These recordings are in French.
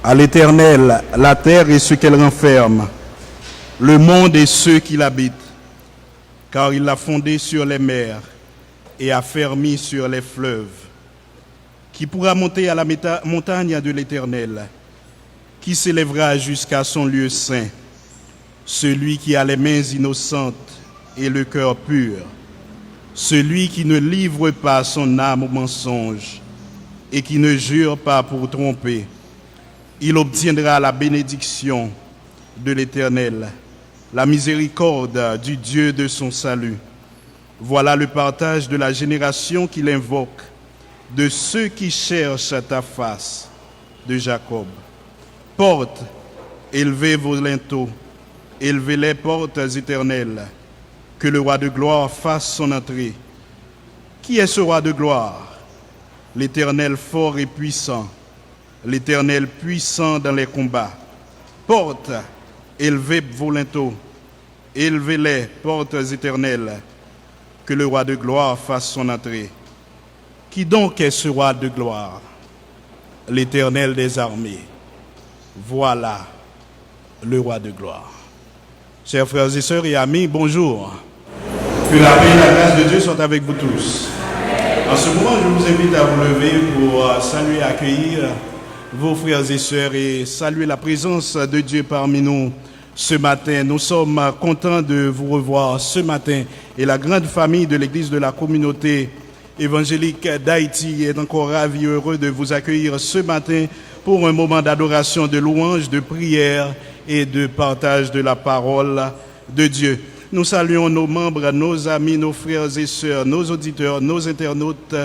À l'Éternel, la terre et ce qu'elle renferme, le monde et ceux qui l'habitent, car il l'a fondé sur les mers et a fermi sur les fleuves. Qui pourra monter à la montagne de l'Éternel? Qui s'élèvera jusqu'à son lieu saint? Celui qui a les mains innocentes et le cœur pur, celui qui ne livre pas son âme au mensonge et qui ne jure pas pour tromper. Il obtiendra la bénédiction de l'Éternel, la miséricorde du Dieu de son salut. Voilà le partage de la génération qu'il invoque, de ceux qui cherchent ta face, de Jacob. Portes, élevez vos linteaux, élevez les portes éternelles, que le roi de gloire fasse son entrée. Qui est ce roi de gloire? L'Éternel fort et puissant, l'Éternel puissant dans les combats. Portes, élevez vos linteaux, élevez-les, portes éternelles, que le roi de gloire fasse son entrée. Qui donc est ce roi de gloire? L'Éternel des armées. Voilà le roi de gloire. Chers frères et sœurs et amis, bonjour. Que la paix et la grâce de Dieu soient avec vous tous. En ce moment, je vous invite à vous lever pour saluer et accueillir vos frères et sœurs et saluer la présence de Dieu parmi nous ce matin. Nous sommes contents de vous revoir ce matin et la grande famille de l'Église de la communauté évangélique d'Haïti est encore ravi et heureux de vous accueillir ce matin pour un moment d'adoration, de louange, de prière et de partage de la parole de Dieu. Nous saluons nos membres, nos amis, nos frères et sœurs, nos auditeurs, nos internautes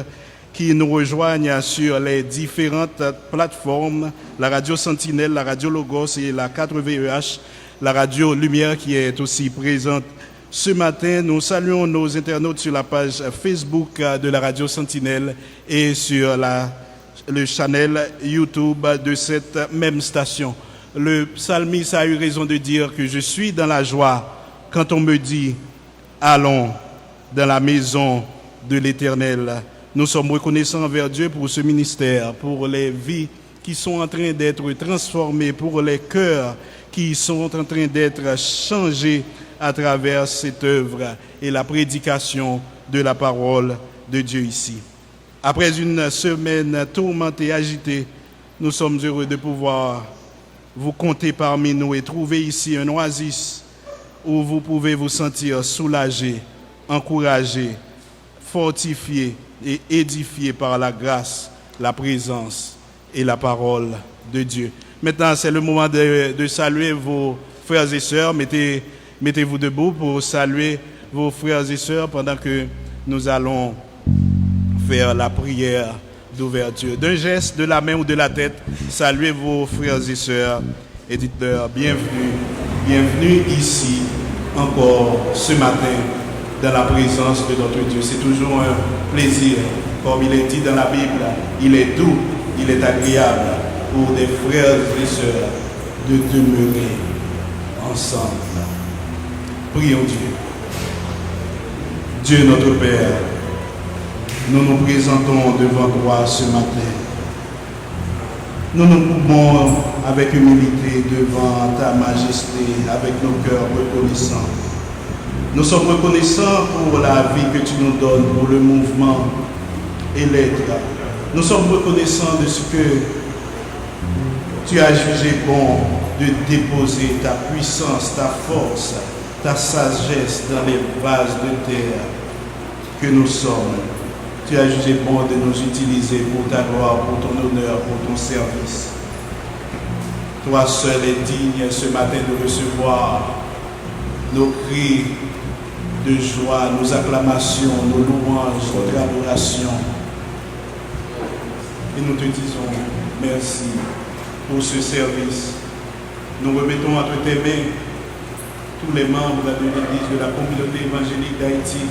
qui nous rejoignent sur les différentes plateformes, la radio Sentinelle, la radio Logos et la 4VEH, la radio Lumière qui est aussi présente. Ce matin, nous saluons nos internautes sur la page Facebook de la radio Sentinelle et sur le channel YouTube de cette même station. Le psalmiste a eu raison de dire que je suis dans la joie quand on me dit « Allons dans la maison de l'Éternel ». Nous sommes reconnaissants envers Dieu pour ce ministère, pour les vies qui sont en train d'être transformées, pour les cœurs qui sont en train d'être changés à travers cette œuvre et la prédication de la parole de Dieu ici. Après une semaine tourmentée, agitée, nous sommes heureux de pouvoir vous compter parmi nous et trouver ici un oasis où vous pouvez vous sentir soulagé, encouragé, fortifié et édifié par la grâce, la présence et la parole de Dieu. Maintenant, c'est le moment de saluer vos frères et sœurs. Mettez-vous debout pour saluer vos frères et sœurs pendant que nous allons faire la prière d'ouverture. D'un geste de la main ou de la tête, saluez vos frères et sœurs et dites-leur bienvenue ici encore ce matin dans la présence de notre Dieu. C'est toujours un plaisir, comme il est dit dans la Bible, il est doux, il est agréable pour des frères et sœurs de demeurer ensemble. Prions Dieu. Dieu notre Père, nous nous présentons devant toi ce matin. Nous nous courbons avec humilité devant ta majesté, avec nos cœurs reconnaissants. Nous sommes reconnaissants pour la vie que tu nous donnes, pour le mouvement et l'être. Nous sommes reconnaissants de ce que tu as jugé bon de déposer ta puissance, ta force, ta sagesse dans les vases de terre que nous sommes. Tu as jugé bon de nous utiliser pour ta gloire, pour ton honneur, pour ton service. Toi seul es digne ce matin de recevoir nos cris de joie, nos acclamations, nos louanges, notre adoration. Et nous te disons merci pour ce service. Nous remettons entre tes mains tous les membres de l'Église de la communauté évangélique d'Haïti.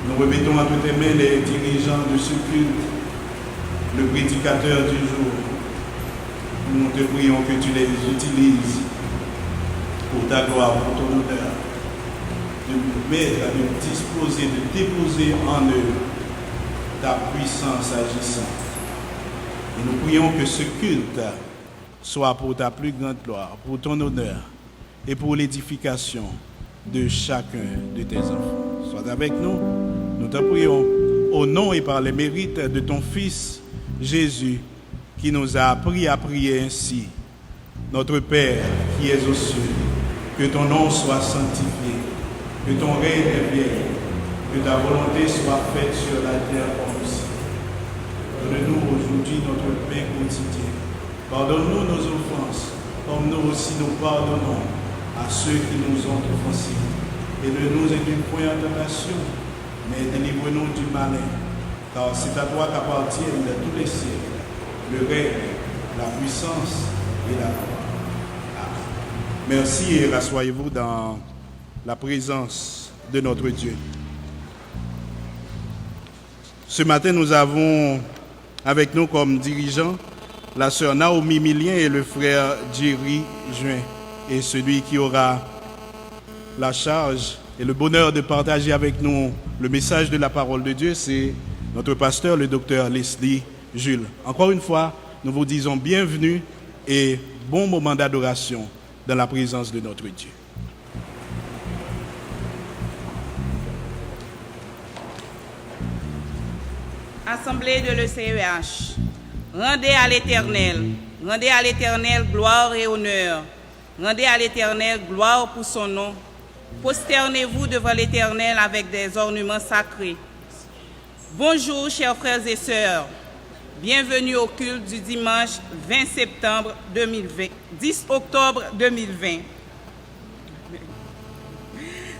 Nous remettons entre tes mains les dirigeants de ce culte, le prédicateur du jour. Nous te prions que tu les utilises pour ta gloire, pour ton honneur, de mettre, de disposer, de déposer en eux ta puissance agissante. Et nous prions que ce culte soit pour ta plus grande gloire, pour ton honneur et pour l'édification de chacun de tes enfants. Sois avec nous, nous te prions au nom et par les mérites de ton Fils Jésus, qui nous a appris à prier ainsi. Notre Père qui es aux cieux, que ton nom soit sanctifié, que ton règne vienne, que ta volonté soit faite sur la terre comme au ciel. Donne-nous aujourd'hui notre pain quotidien. Pardonne-nous nos offenses, comme nous aussi nous pardonnons à ceux qui nous ont offensés. Et ne nous induis point en tentation, mais délivre-nous du malin, car c'est à toi qu'appartiennent tous les siècles, le règne, la puissance et la gloire. Merci et rassoyez-vous dans la présence de notre Dieu. Ce matin, nous avons avec nous comme dirigeants la sœur Naomi Milien et le frère Jerry Juin. Et celui qui aura la charge et le bonheur de partager avec nous le message de la parole de Dieu, c'est notre pasteur, le docteur Leslie Jules. Encore une fois, nous vous disons bienvenue et bon moment d'adoration dans la présence de notre Dieu. Assemblée de l'ECEH, rendez à l'Éternel gloire et honneur. Rendez à l'Éternel gloire pour son nom. Prosternez-vous devant l'Éternel avec des ornements sacrés. Bonjour, chers frères et sœurs. Bienvenue au culte du dimanche 10 octobre 2020.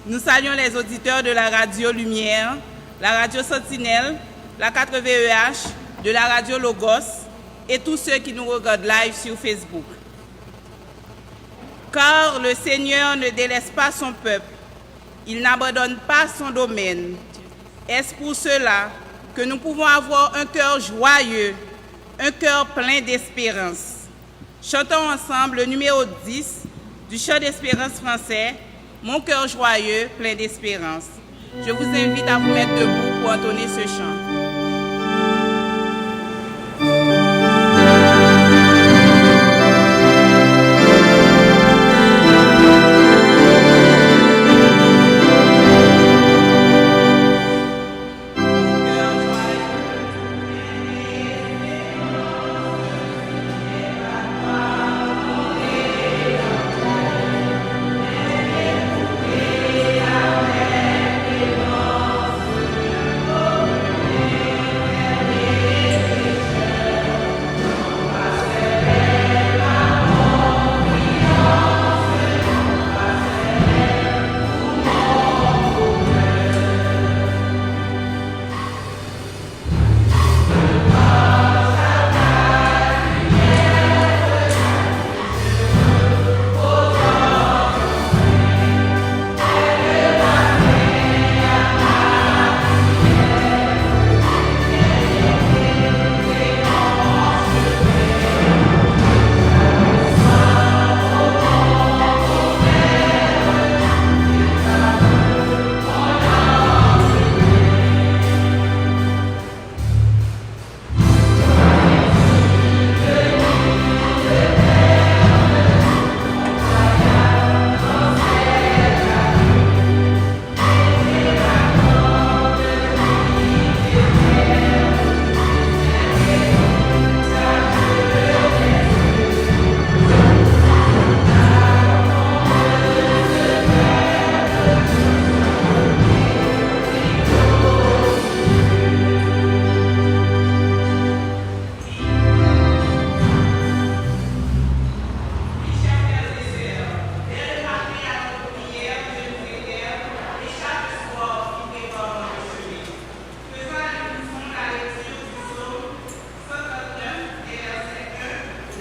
Nous saluons les auditeurs de la radio Lumière, la radio Sentinelle, la 4 VEH, de la radio Logos et tous ceux qui nous regardent live sur Facebook. Car le Seigneur ne délaisse pas son peuple, il n'abandonne pas son domaine. Est-ce pour cela que nous pouvons avoir un cœur joyeux, un cœur plein d'espérance? Chantons ensemble le numéro 10 du chant d'espérance français, Mon cœur joyeux, plein d'espérance. Je vous invite à vous mettre debout pour entonner ce chant.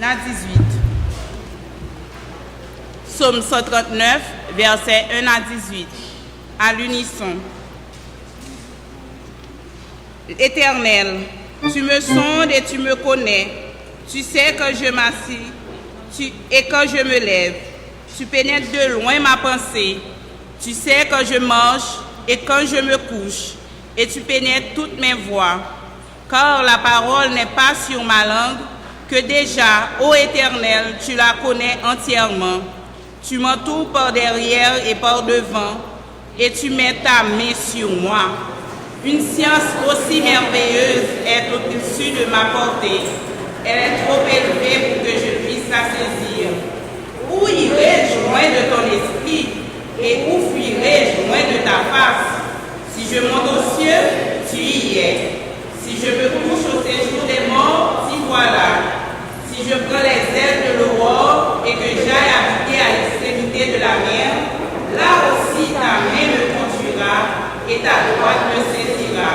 à 18. Psaume 139, versets 1 à 18. À l'unisson. Éternel, tu me sondes et tu me connais. Tu sais que je m'assis et que je me lève. Tu pénètres de loin ma pensée. Tu sais que je mange et quand je me couche. Et tu pénètres toutes mes voies. Car la parole n'est pas sur ma langue. que déjà, ô Éternel, tu la connais entièrement. Tu m'entoures par derrière et par devant, et tu mets ta main sur moi. Une science aussi merveilleuse est au-dessus de ma portée. Elle est trop élevée pour que je puisse la saisir. Où irai-je loin de ton esprit, et où fuirai-je loin de ta face? Si je monte aux cieux, tu y es. Si je me couche au séjour des morts, t'y voilà. Si je prends les ailes de l'aurore et que j'aille habiter à l'extrémité de la mer, là aussi ta main me conduira et ta droite me saisira.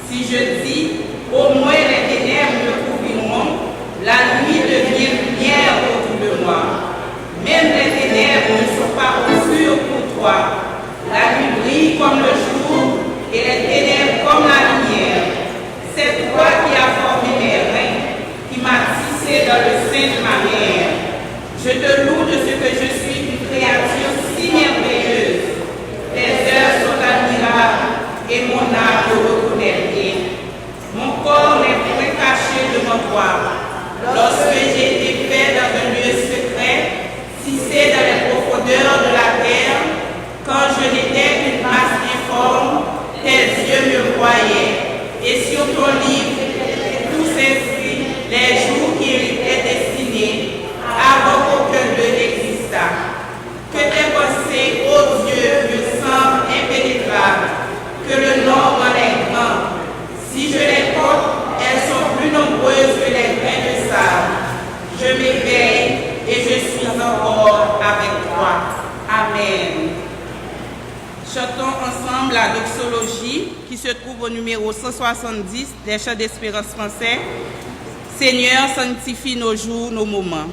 Si je dis, au moins les ténèbres me couvriront, la nuit devient lumière autour de moi. Même les ténèbres ne sont pas obscures pour toi. La nuit brille comme le jour et les ténèbres comme la lumière. C'est toi qui as formé mes reins, qui m'as tissé dans le sein de ma mère. Je te loue de ce que je suis une créature si merveilleuse. Tes œuvres sont admirables et mon âme te reconnaît bien. Mon corps n'est point caché devant toi. Lorsque j'ai été fait dans un lieu secret, tissé dans les profondeurs de la terre, quand je n'étais qu'une masse informe, tes yeux me voyaient. Et sur ton livre, tous inscrits les jours qui étaient destinés, avant qu'aucun d'eux n'existât. Que tes pensées, ô Dieu, me semblent impénétrables, que le nombre en est grand. Si je les compte, elles sont plus nombreuses que les grains de sable. Je m'éveille et je suis encore avec toi. Amen. Chantons ensemble la doxologie qui se trouve au numéro 170 des Chants d'Espérance français. Seigneur, sanctifie nos jours, nos moments.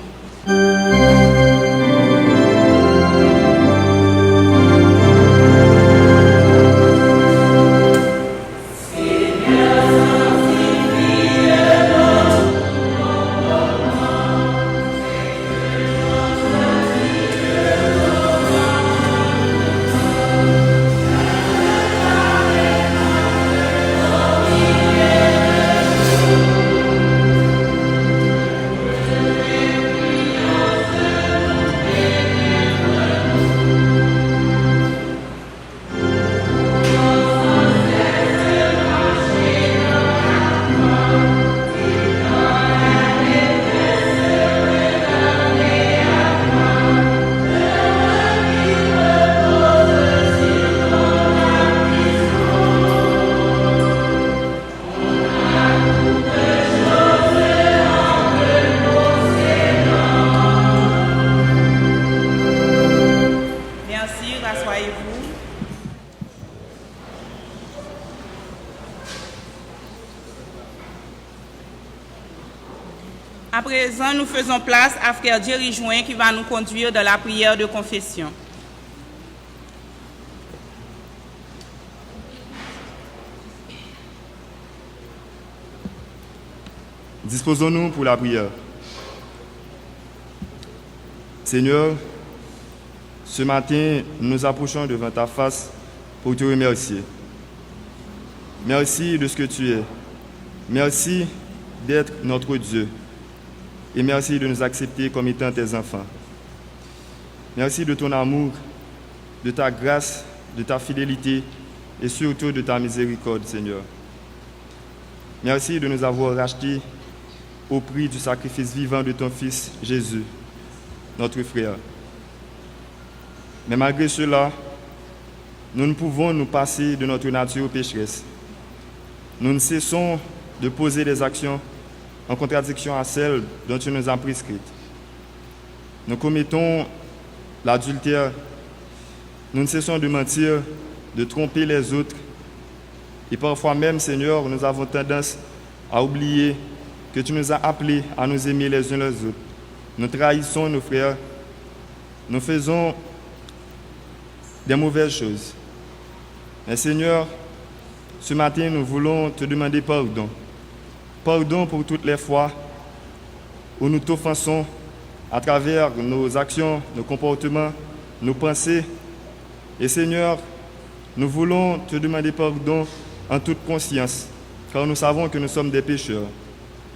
À présent, nous faisons place à Frère Jerry Join qui va nous conduire dans la prière de confession. Disposons-nous pour la prière. Seigneur, ce matin, nous nous approchons devant ta face pour te remercier. Merci de ce que tu es. Merci d'être notre Dieu. Et merci de nous accepter comme étant tes enfants. Merci de ton amour, de ta grâce, de ta fidélité et surtout de ta miséricorde, Seigneur. Merci de nous avoir rachetés au prix du sacrifice vivant de ton Fils Jésus, notre frère. Mais malgré cela, nous ne pouvons nous passer de notre nature pécheresse. Nous ne cessons de poser des actions en contradiction à celles dont tu nous as prescrites. Nous commettons l'adultère, nous ne cessons de mentir, de tromper les autres, et parfois même, Seigneur, nous avons tendance à oublier que tu nous as appelés à nous aimer les uns les autres. Nous trahissons nos frères, nous faisons des mauvaises choses. Mais Seigneur, ce matin, nous voulons te demander pardon. Pardon pour toutes les fois où nous t'offensons à travers nos actions, nos comportements, nos pensées. Et Seigneur, nous voulons te demander pardon en toute conscience, car nous savons que nous sommes des pécheurs.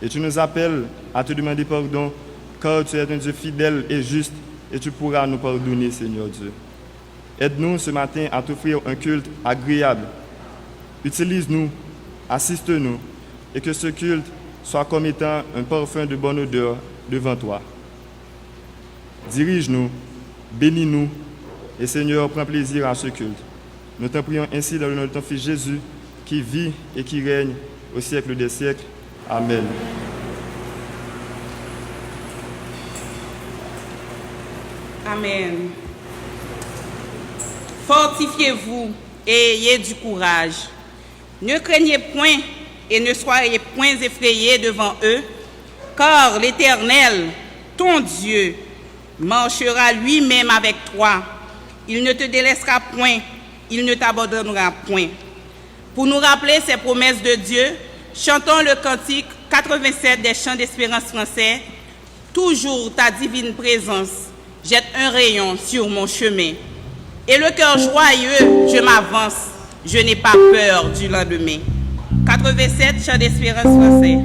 Et tu nous appelles à te demander pardon, car tu es un Dieu fidèle et juste, et tu pourras nous pardonner, Seigneur Dieu. Aide-nous ce matin à t'offrir un culte agréable. Utilise-nous, assiste-nous, et que ce culte soit comme étant un parfum de bonne odeur devant toi. Dirige-nous, bénis-nous, et Seigneur, prends plaisir à ce culte. Nous t'en prions ainsi dans le nom de ton Fils Jésus, qui vit et qui règne au siècle des siècles. Amen. Amen. Fortifiez-vous et ayez du courage. Ne craignez point et ne soyez point effrayés devant eux, car l'Éternel, ton Dieu, marchera lui-même avec toi. Il ne te délaissera point, il ne t'abandonnera point. Pour nous rappeler ces promesses de Dieu, chantons le cantique 87 des chants d'espérance français. Toujours ta divine présence jette un rayon sur mon chemin. Et le cœur joyeux, je m'avance, je n'ai pas peur du lendemain. 87 chants d'espérance français.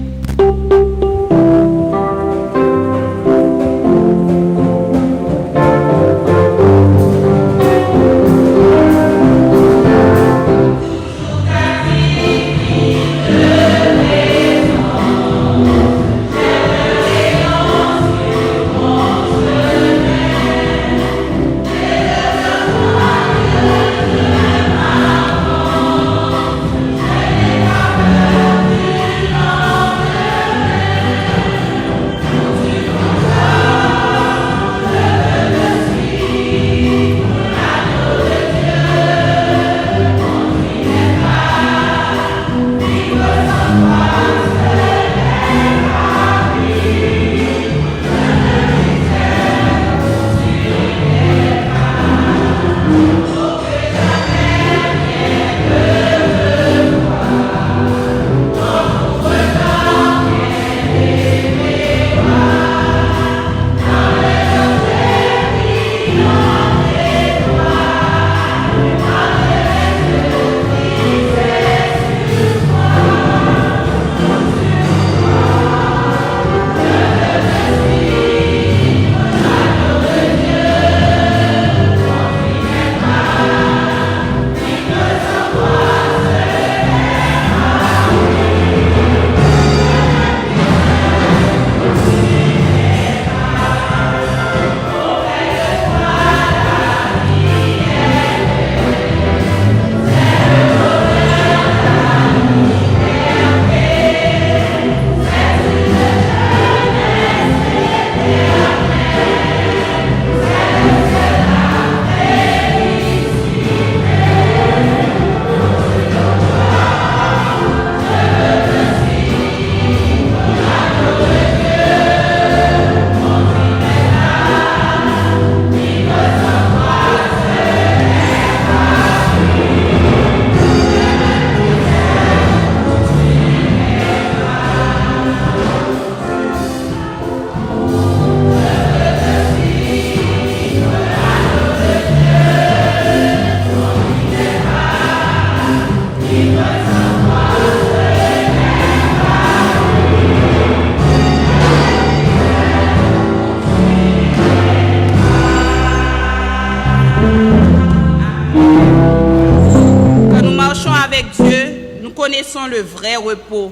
Connaissons le vrai repos,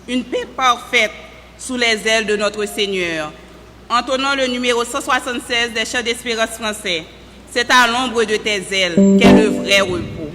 une paix parfaite sous les ailes de notre Seigneur. Entonnons le numéro 176 des chants d'espérance français. C'est à l'ombre de tes ailes qu'est le vrai repos. Repos.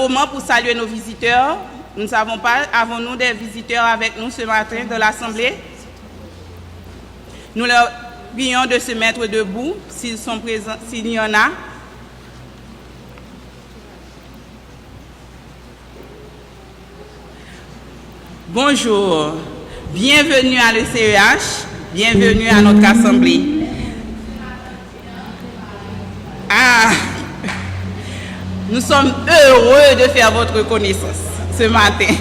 moment pour saluer nos visiteurs. Nous ne savons pas, avons-nous des visiteurs avec nous ce matin de l'Assemblée? Nous leur prions de se mettre debout s'ils sont présents, s'il y en a. Bonjour, bienvenue à l'ECEH, bienvenue à notre Assemblée. Nous sommes heureux de faire votre connaissance ce matin.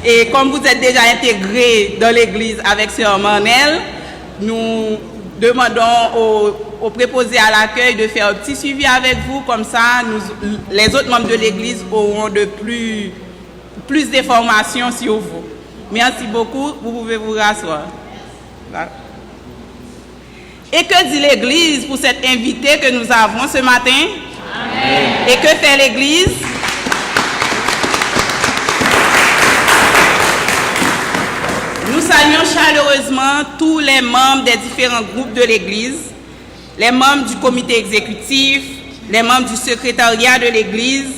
Et comme vous êtes déjà intégrés dans l'Église avec Sœur Marnelle, nous demandons aux préposés à l'accueil de faire un petit suivi avec vous. Comme ça, les autres membres de l'Église auront de plus d'informations sur vous. Merci beaucoup. Vous pouvez vous rasseoir. Et que dit l'Église pour cet invité que nous avons ce matin? Amen. Et que fait l'Église? Nous saluons chaleureusement tous les membres des différents groupes de l'Église, les membres du comité exécutif, les membres du secrétariat de l'Église,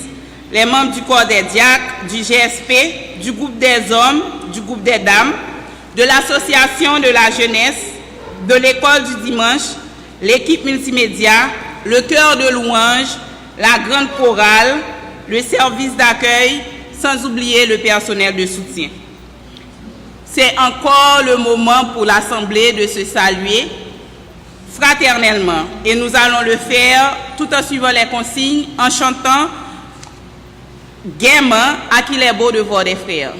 les membres du corps des diacres, du GSP, du groupe des hommes, du groupe des dames, de l'association de la jeunesse, de l'école du dimanche, l'équipe multimédia, le chœur de louange, la grande chorale, le service d'accueil, sans oublier le personnel de soutien. C'est encore le moment pour l'Assemblée de se saluer fraternellement et nous allons le faire tout en suivant les consignes, en chantant gaiement à qui il est beau de voir des frères.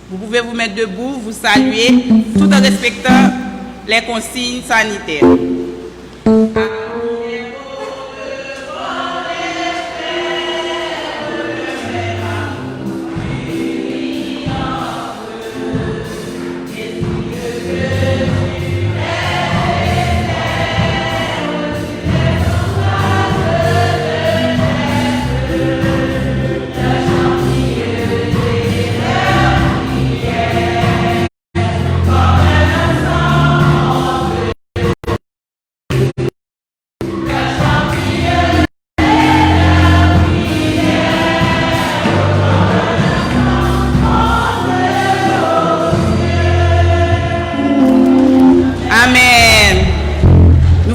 Vous pouvez vous mettre debout, vous saluer tout en respectant les consignes sanitaires.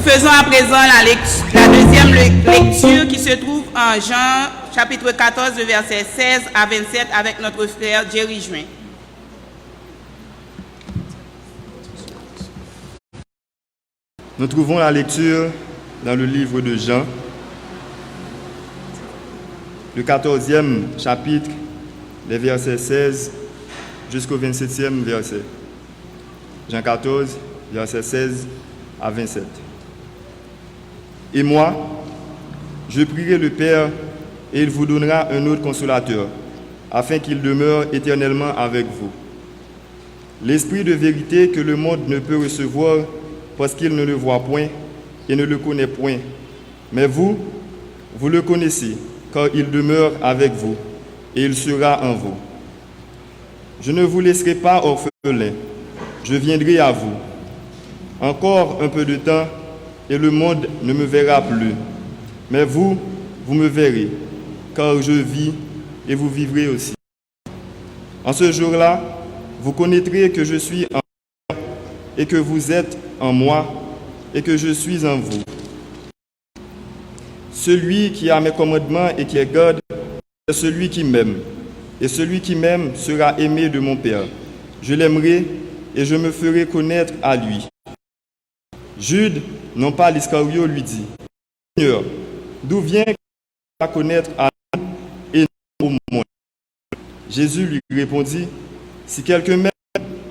Faisons à présent la deuxième lecture qui se trouve en Jean chapitre 14, versets 16 à 27 avec notre frère Jerry Juin. Nous trouvons la lecture dans le livre de Jean, le 14e chapitre, les versets 16 jusqu'au 27e verset. Jean 14, versets 16 à 27. Et moi, je prierai le Père, et il vous donnera un autre consolateur, afin qu'il demeure éternellement avec vous. L'Esprit de vérité que le monde ne peut recevoir, parce qu'il ne le voit point et ne le connaît point. Mais vous, vous le connaissez, car il demeure avec vous, et il sera en vous. Je ne vous laisserai pas orphelins, je viendrai à vous. Encore un peu de temps, et le monde ne me verra plus. Mais vous, vous me verrez, car je vis et vous vivrez aussi. En ce jour-là, vous connaîtrez que je suis en moi et que vous êtes en moi et que je suis en vous. Celui qui a mes commandements et qui les garde, c'est celui qui m'aime. Et celui qui m'aime sera aimé de mon Père. Je l'aimerai et je me ferai connaître à lui. Jude, non pas l'Iscario, lui dit: Seigneur, d'où vient à connaître à nous et non au monde? Jésus lui répondit: Si quelqu'un m'aime,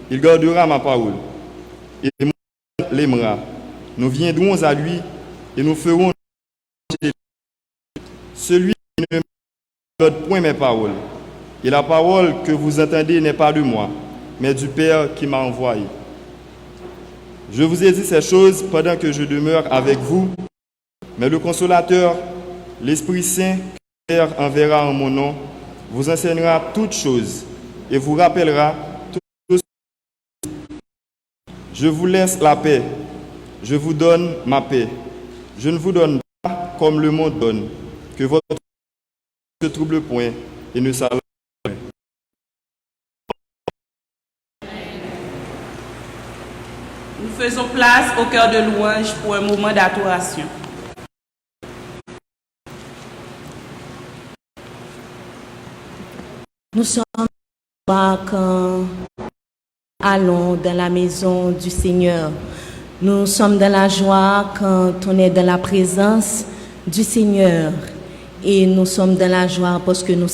il gardera ma parole, et moi l'aimera. Nous viendrons à lui et nous ferons celui qui ne garde point mes paroles. Et la parole que vous entendez n'est pas de moi, mais du Père qui m'a envoyé. Je vous ai dit ces choses pendant que je demeure avec vous, mais le Consolateur, l'Esprit Saint, que le Père enverra en mon nom, vous enseignera toutes choses et vous rappellera toutes choses. Je vous laisse la paix, je vous donne ma paix. Je ne vous donne pas comme le monde donne, que votre cœur ne se trouble point et ne s'arrête. Nous faisons place au cœur de louange pour un moment d'adoration. Nous sommes quand allons dans la maison du Seigneur. Nous sommes dans la joie quand on est dans la présence du Seigneur. Et nous sommes dans la joie parce que nous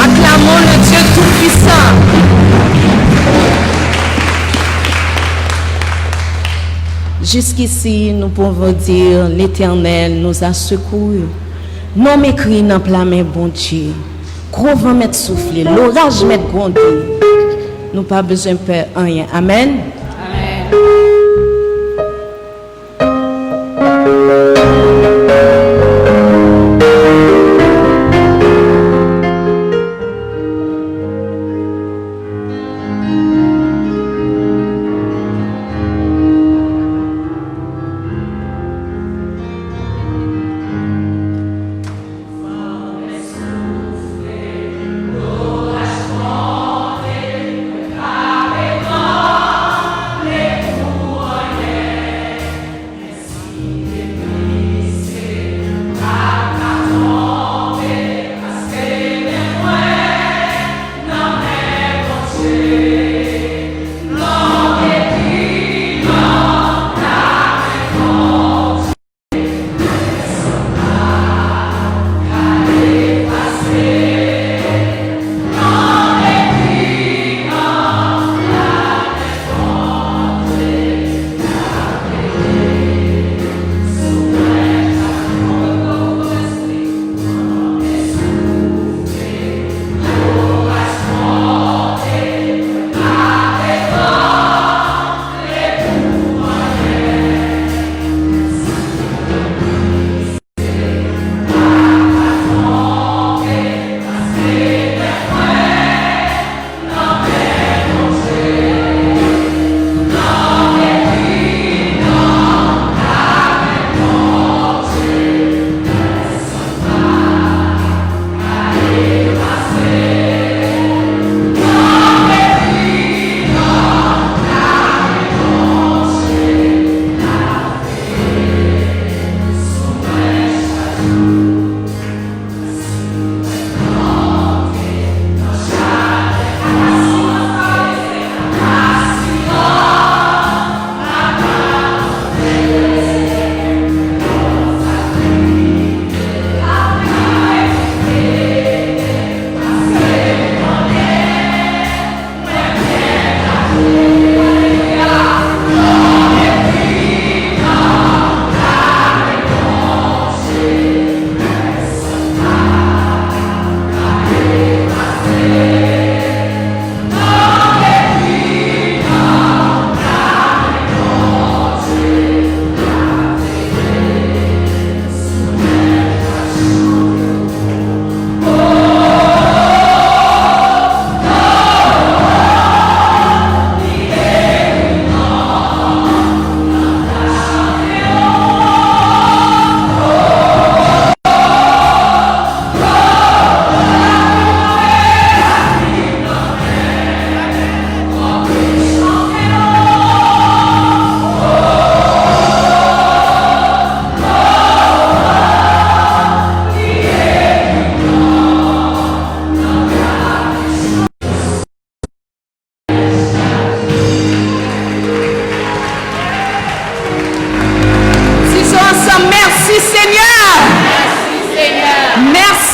Acclamons le Dieu Tout-Puissant. Jusqu'ici, nous pouvons dire, l'Éternel nous a secourus. Non m'écrit dans la main, bon Dieu. Gros vent m'être soufflé, l'orage m'être grondé. Nous pas besoin de faire rien. Amen. Amen.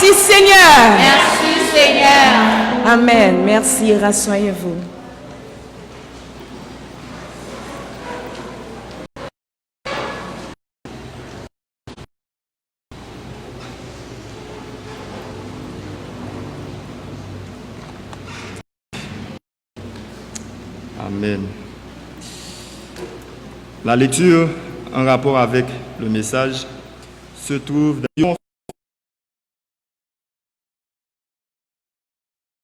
Merci Seigneur. Merci Seigneur. Amen. Merci. Rassoyez-vous. Amen. La lecture en rapport avec le message se trouve dans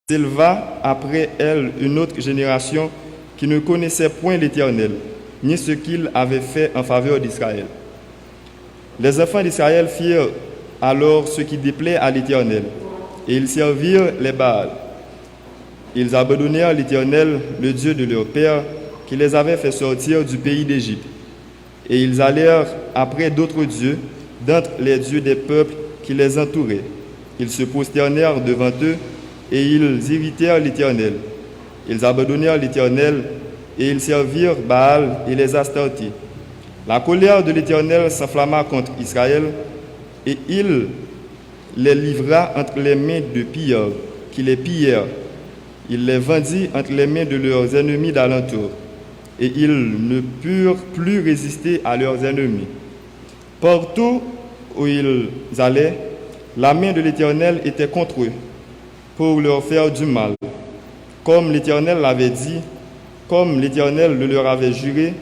s'éleva après elle une autre génération qui ne connaissait point l'Éternel, ni ce qu'il avait fait en faveur d'Israël. Les enfants d'Israël firent alors ce qui déplaît à l'Éternel, et ils servirent les Baals. Ils abandonnèrent l'Éternel, le Dieu de leur père, qui les avait fait sortir du pays d'Égypte. Et ils allèrent après d'autres dieux, d'entre les dieux des peuples qui les entouraient. Ils se prosternèrent devant eux, et ils irritèrent l'Éternel. Ils abandonnèrent l'Éternel, et ils servirent Baal et les Astartés. La colère de l'Éternel s'enflamma contre Israël, et il les livra entre les mains de pilleurs, qui les pillèrent. Il les vendit entre les mains de leurs ennemis d'alentour, et ils ne purent plus résister à leurs ennemis. Partout où ils allaient, la main de l'Éternel était contre eux, pour leur faire du mal. Comme l'Éternel l'avait dit, comme l'Éternel le leur avait juré,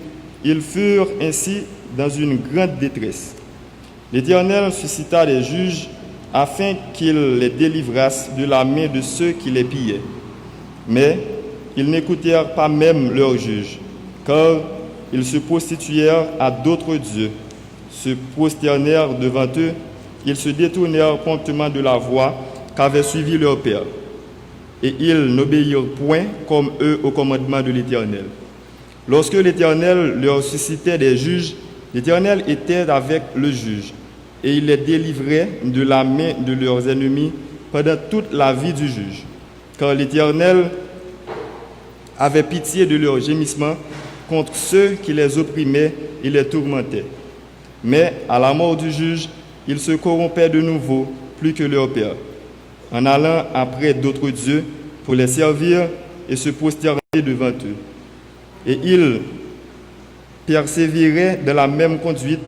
ils furent ainsi dans une grande détresse. L'Éternel suscita des juges afin qu'ils les délivrassent de la main de ceux qui les pillaient. Mais ils n'écoutèrent pas même leurs juges, car ils se prostituèrent à d'autres dieux, se prosternèrent devant eux, ils se détournèrent promptement de la voie qu'avait suivi leur père. Et ils n'obéirent point comme eux au commandement de l'Éternel. Lorsque l'Éternel leur suscitait des juges, l'Éternel était avec le juge, et il les délivrait de la main de leurs ennemis pendant toute la vie du juge. Car l'Éternel avait pitié de leurs gémissements contre ceux qui les opprimaient et les tourmentaient. Mais à la mort du juge, ils se corrompaient de nouveau plus que leur père, en allant après d'autres dieux pour les servir et se prosterner devant eux. Et ils persévéraient dans la même conduite,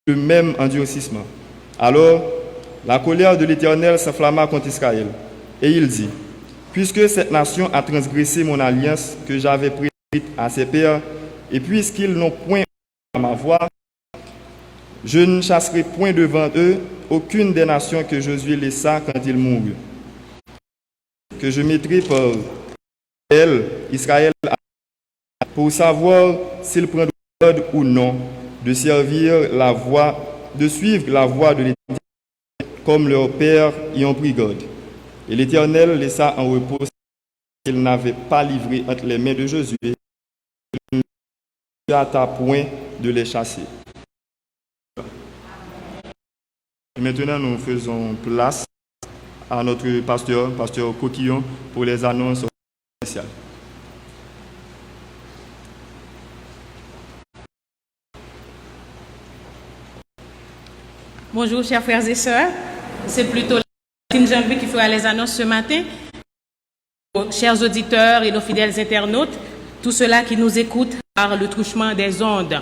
le même endurcissement. Alors, la colère de l'Éternel s'enflamma contre Israël, et il dit: puisque cette nation a transgressé mon alliance que j'avais prescrite à ses pères, et puisqu'ils n'ont point à ma voix, je ne chasserai point devant eux aucune des nations que Josué laissa quand il mourut. Que je mettrai par elle, Israël, pour savoir s'ils prendront l'ordre ou non de suivre la voie de l'Éternel, comme leurs pères y ont pris garde. Et l'Éternel laissa en repos qu'il n'avait pas livré entre les mains de Josué. Il ne hâta point de les chasser. Et maintenant, nous faisons place à notre pasteur Coquillon, pour les annonces spéciales. Bonjour, chers frères et sœurs. C'est plutôt Tim Janvier qui fera les annonces ce matin. Chers auditeurs et nos fidèles internautes, tous ceux-là qui nous écoutent par le truchement des ondes,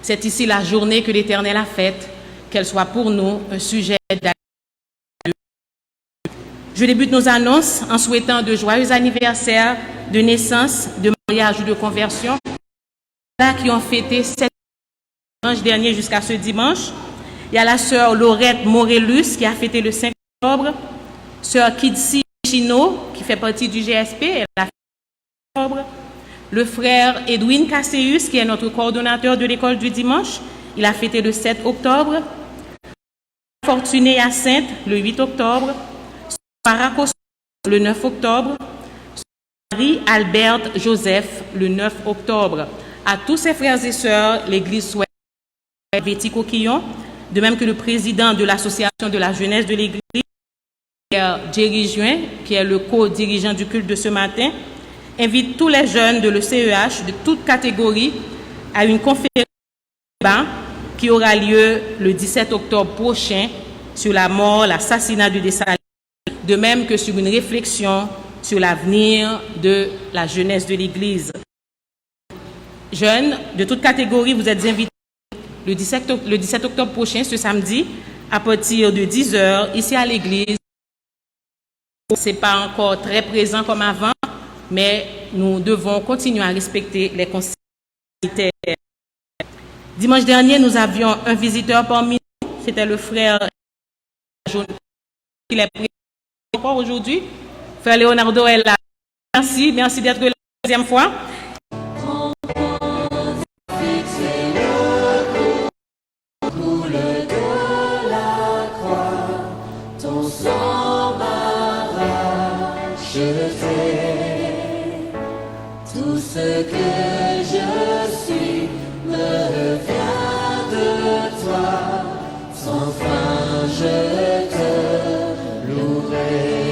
c'est ici la journée que l'Éternel a faite, qu'elle soit pour nous un sujet d'accueil. Je débute nos annonces en souhaitant de joyeux anniversaires de naissance, de mariage ou de conversion, là qui ont fêté cet dimanche dernier jusqu'à ce dimanche. Il y a la sœur Laurette Morellus qui a fêté le 5 octobre, sœur Kidsi Chino qui fait partie du GSP, elle a fêté le 5 octobre, le frère Edwin Casseus qui est notre coordonnateur de l'école du dimanche, il a fêté le 7 octobre, Fortuné Hyacinthe le 8 octobre, Paracos le 9 octobre, Marie-Alberte Joseph le 9 octobre. À tous ses frères et sœurs, l'Église souhaite Betty Coquillon, de même que le président de l'association de la jeunesse de l'Église, Jerry Juin, qui est le co-dirigeant du culte de ce matin, invite tous les jeunes de l'ECEH de toutes catégories à une conférence qui aura lieu le 17 octobre prochain sur la mort, l'assassinat de Dessalines, de même que sur une réflexion sur l'avenir de la jeunesse de l'Église. Jeunes de toute catégorie, vous êtes invités le 17 octobre prochain, ce samedi, à partir de 10h, ici à l'église. Ce n'est pas encore très présent comme avant, mais nous devons continuer à respecter les consignes sanitaires. Dimanche dernier, nous avions un visiteur parmi nous, c'était le frère qui est présent encore aujourd'hui. Frère Leonardo est là. Merci d'être là la deuxième fois. Tout ce que je suis me vient de toi, sans fin je te louerai.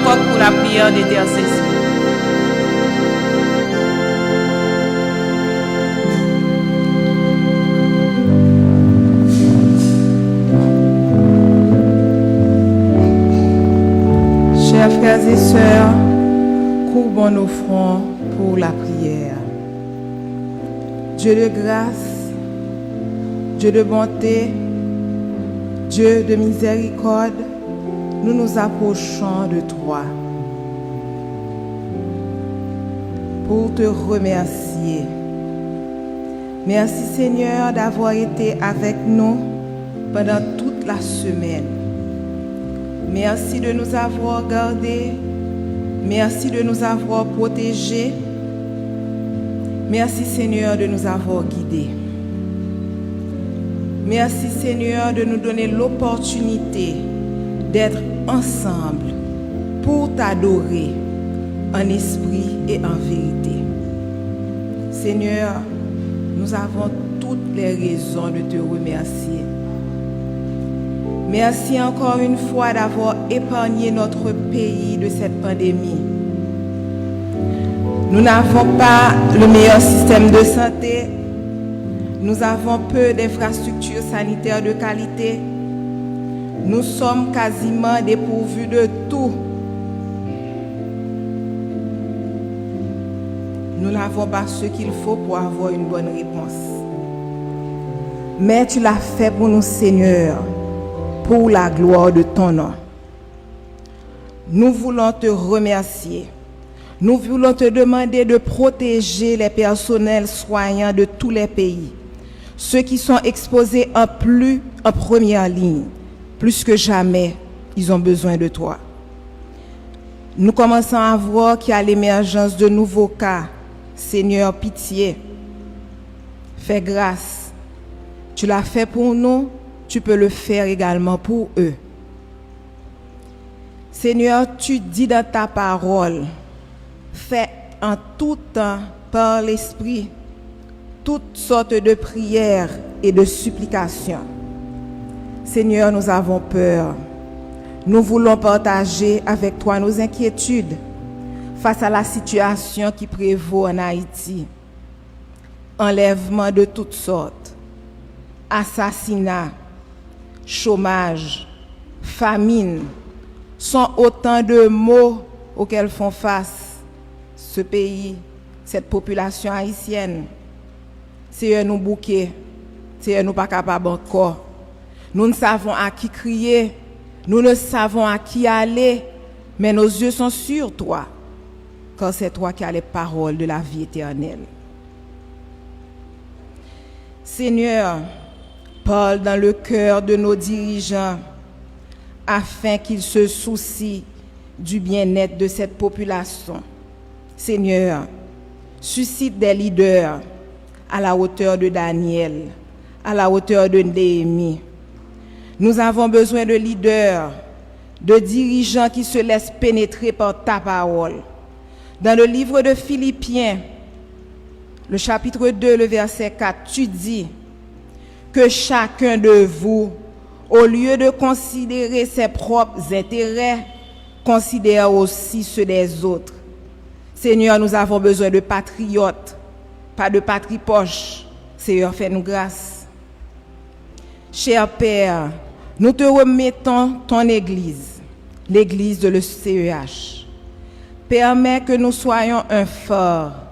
Pour la prière d'intercession. Chers frères et sœurs, courbons nos fronts pour la prière. Dieu de grâce, Dieu de bonté, Dieu de miséricorde, nous nous approchons de toi pour te remercier. Merci Seigneur d'avoir été avec nous pendant toute la semaine. Merci de nous avoir gardés. Merci de nous avoir protégés. Merci Seigneur de nous avoir guidés. Merci Seigneur de nous donner l'opportunité d'être ensemble pour t'adorer en esprit et en vérité. Seigneur, nous avons toutes les raisons de te remercier. Merci encore une fois d'avoir épargné notre pays de cette pandémie. Nous n'avons pas le meilleur système de santé. Nous avons peu d'infrastructures sanitaires de qualité. Nous sommes quasiment dépourvus de tout. Nous n'avons pas ce qu'il faut pour avoir une bonne réponse. Mais tu l'as fait pour nous, Seigneur, pour la gloire de ton nom. Nous voulons te remercier. Nous voulons te demander de protéger les personnels soignants de tous les pays, ceux qui sont exposés en première ligne. Plus que jamais, ils ont besoin de toi. Nous commençons à voir qu'il y a l'émergence de nouveaux cas. Seigneur, pitié, fais grâce. Tu l'as fait pour nous, tu peux le faire également pour eux. Seigneur, tu dis dans ta parole, fais en tout temps par l'Esprit toutes sortes de prières et de supplications. Seigneur, nous avons peur. Nous voulons partager avec toi nos inquiétudes face à la situation qui prévaut en Haïti. Enlèvement de toutes sortes, assassinats, chômage, famine, sont autant de maux auxquels font face ce pays, cette population haïtienne. Seigneur, nous bouquets, Seigneur, nous pas capables encore. Nous ne savons à qui crier, nous ne savons à qui aller, mais nos yeux sont sur toi, car c'est toi qui as les paroles de la vie éternelle. Seigneur, parle dans le cœur de nos dirigeants afin qu'ils se soucient du bien-être de cette population. Seigneur, suscite des leaders à la hauteur de Daniel, à la hauteur de Néhémie. Nous avons besoin de leaders, de dirigeants qui se laissent pénétrer par ta parole. Dans le livre de Philippiens, le chapitre 2, le verset 4, tu dis que chacun de vous, au lieu de considérer ses propres intérêts, considère aussi ceux des autres. Seigneur, nous avons besoin de patriotes, pas de patripoches. Seigneur, fais-nous grâce. Cher Père, nous te remettons ton Église, l'Église de l'ECEH. Permets que nous soyons un phare.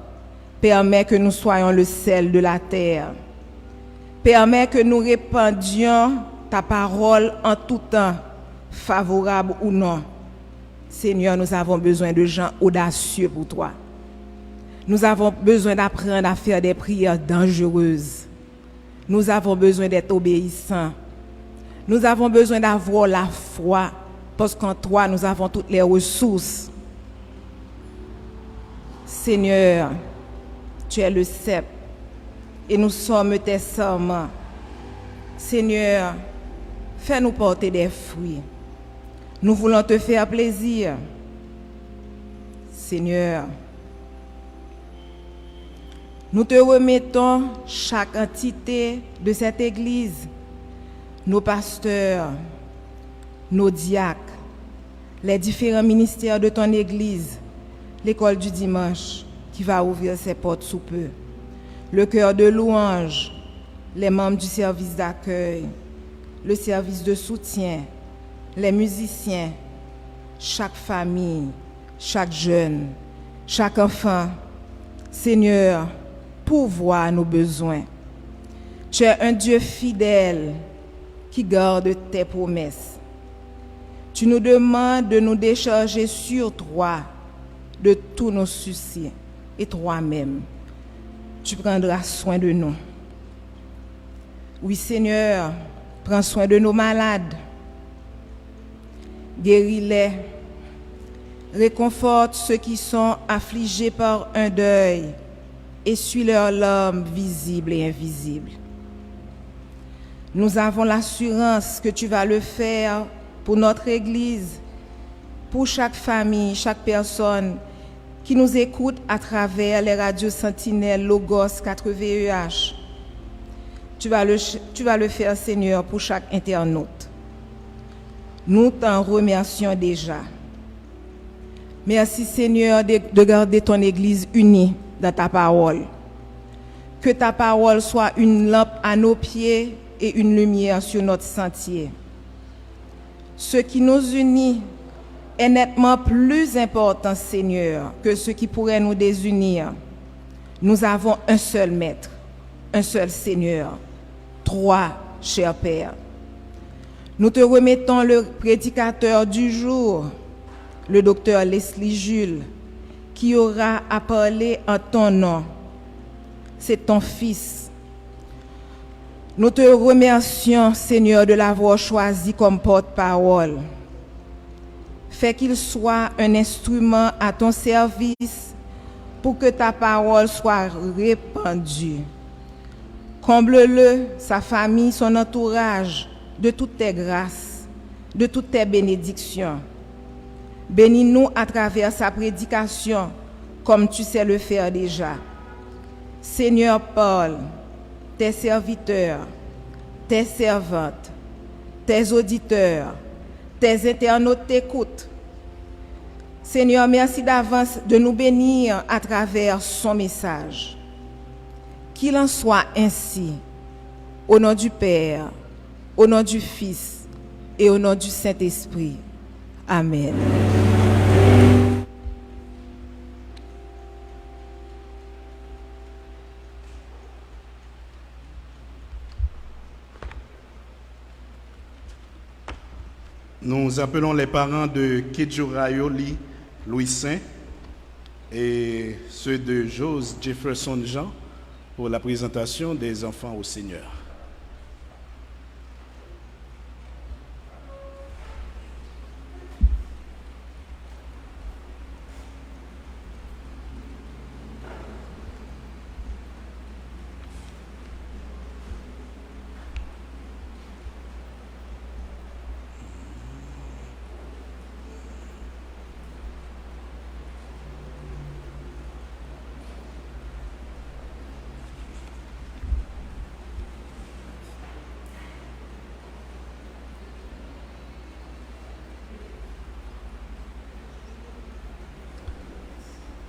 Permets que nous soyons le sel de la terre. Permets que nous répandions ta parole en tout temps, favorable ou non. Seigneur, nous avons besoin de gens audacieux pour toi. Nous avons besoin d'apprendre à faire des prières dangereuses. Nous avons besoin d'être obéissants. Nous avons besoin d'avoir la foi, parce qu'en toi, nous avons toutes les ressources. Seigneur, tu es le cep et nous sommes tes serments. Seigneur, fais-nous porter des fruits. Nous voulons te faire plaisir. Seigneur, nous te remettons chaque entité de cette Église, nos pasteurs, nos diacres, les différents ministères de ton Église, l'école du dimanche qui va ouvrir ses portes sous peu, le chœur de louange, les membres du service d'accueil, le service de soutien, les musiciens, chaque famille, chaque jeune, Chaque enfant, Seigneur, pourvoit à nos besoins. Tu es un Dieu fidèle qui garde tes promesses. Tu nous demandes de nous décharger sur toi de tous nos soucis et toi-même, tu prendras soin de nous. Oui, Seigneur, prends soin de nos malades. Guéris-les. Réconforte ceux qui sont affligés par un deuil. Essuie leurs larmes visibles et invisibles. Nous avons l'assurance que tu vas le faire pour notre Église, pour chaque famille, chaque personne qui nous écoute à travers les radios Sentinelle, Logos, 80EH. Tu vas le faire, Seigneur, pour chaque internaute. Nous t'en remercions déjà. Merci, Seigneur, de garder ton Église unie dans ta parole. Que ta parole soit une lampe à nos pieds et une lumière sur notre sentier. Ce qui nous unit est nettement plus important, Seigneur, que ce qui pourrait nous désunir. Nous avons un seul Maître, un seul Seigneur, trois, cher Père. Nous te remettons le prédicateur du jour, le docteur Leslie Jules, qui aura à parler en ton nom. C'est ton Fils. Nous te remercions, Seigneur, de l'avoir choisi comme porte-parole. Fais qu'il soit un instrument à ton service pour que ta parole soit répandue. Comble-le, sa famille, son entourage, de toutes tes grâces, de toutes tes bénédictions. Bénis-nous à travers sa prédication, comme tu sais le faire déjà. Seigneur, parle, tes serviteurs, tes servantes, tes auditeurs, tes internautes t'écoutent. Seigneur, merci d'avance de nous bénir à travers son message. Qu'il en soit ainsi, au nom du Père, au nom du Fils et au nom du Saint-Esprit. Amen. Nous appelons les parents de Kedjurayoli Louis Saint et ceux de Jose Jefferson Jean pour la présentation des enfants au Seigneur.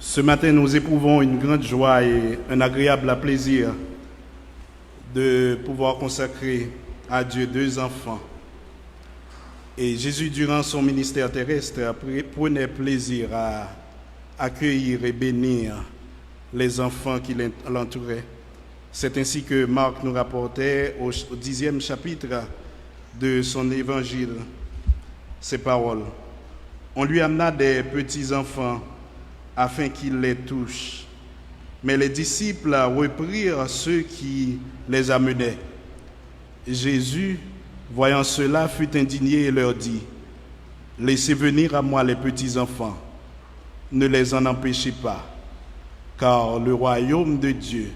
Ce matin, nous éprouvons une grande joie et un agréable plaisir de pouvoir consacrer à Dieu deux enfants. Et Jésus, durant son ministère terrestre, prenait plaisir à accueillir et bénir les enfants qui l'entouraient. C'est ainsi que Marc nous rapportait au 10e chapitre de son évangile ces paroles. On lui amena des petits-enfants afin qu'il les touche. Mais les disciples reprirent ceux qui les amenaient. Jésus, voyant cela, fut indigné et leur dit, « Laissez venir à moi les petits-enfants, ne les en empêchez pas, car le royaume de Dieu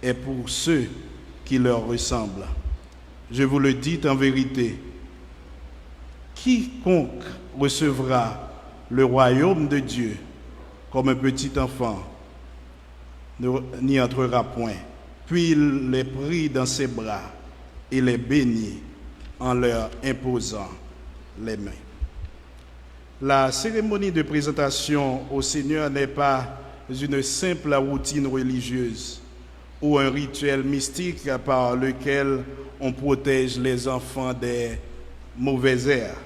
est pour ceux qui leur ressemblent. Je vous le dis en vérité, quiconque recevra le royaume de Dieu comme un petit enfant n'y entrera point. » Puis il les prit dans ses bras et les bénit en leur imposant les mains. La cérémonie de présentation au Seigneur n'est pas une simple routine religieuse ou un rituel mystique par lequel on protège les enfants des mauvais airs.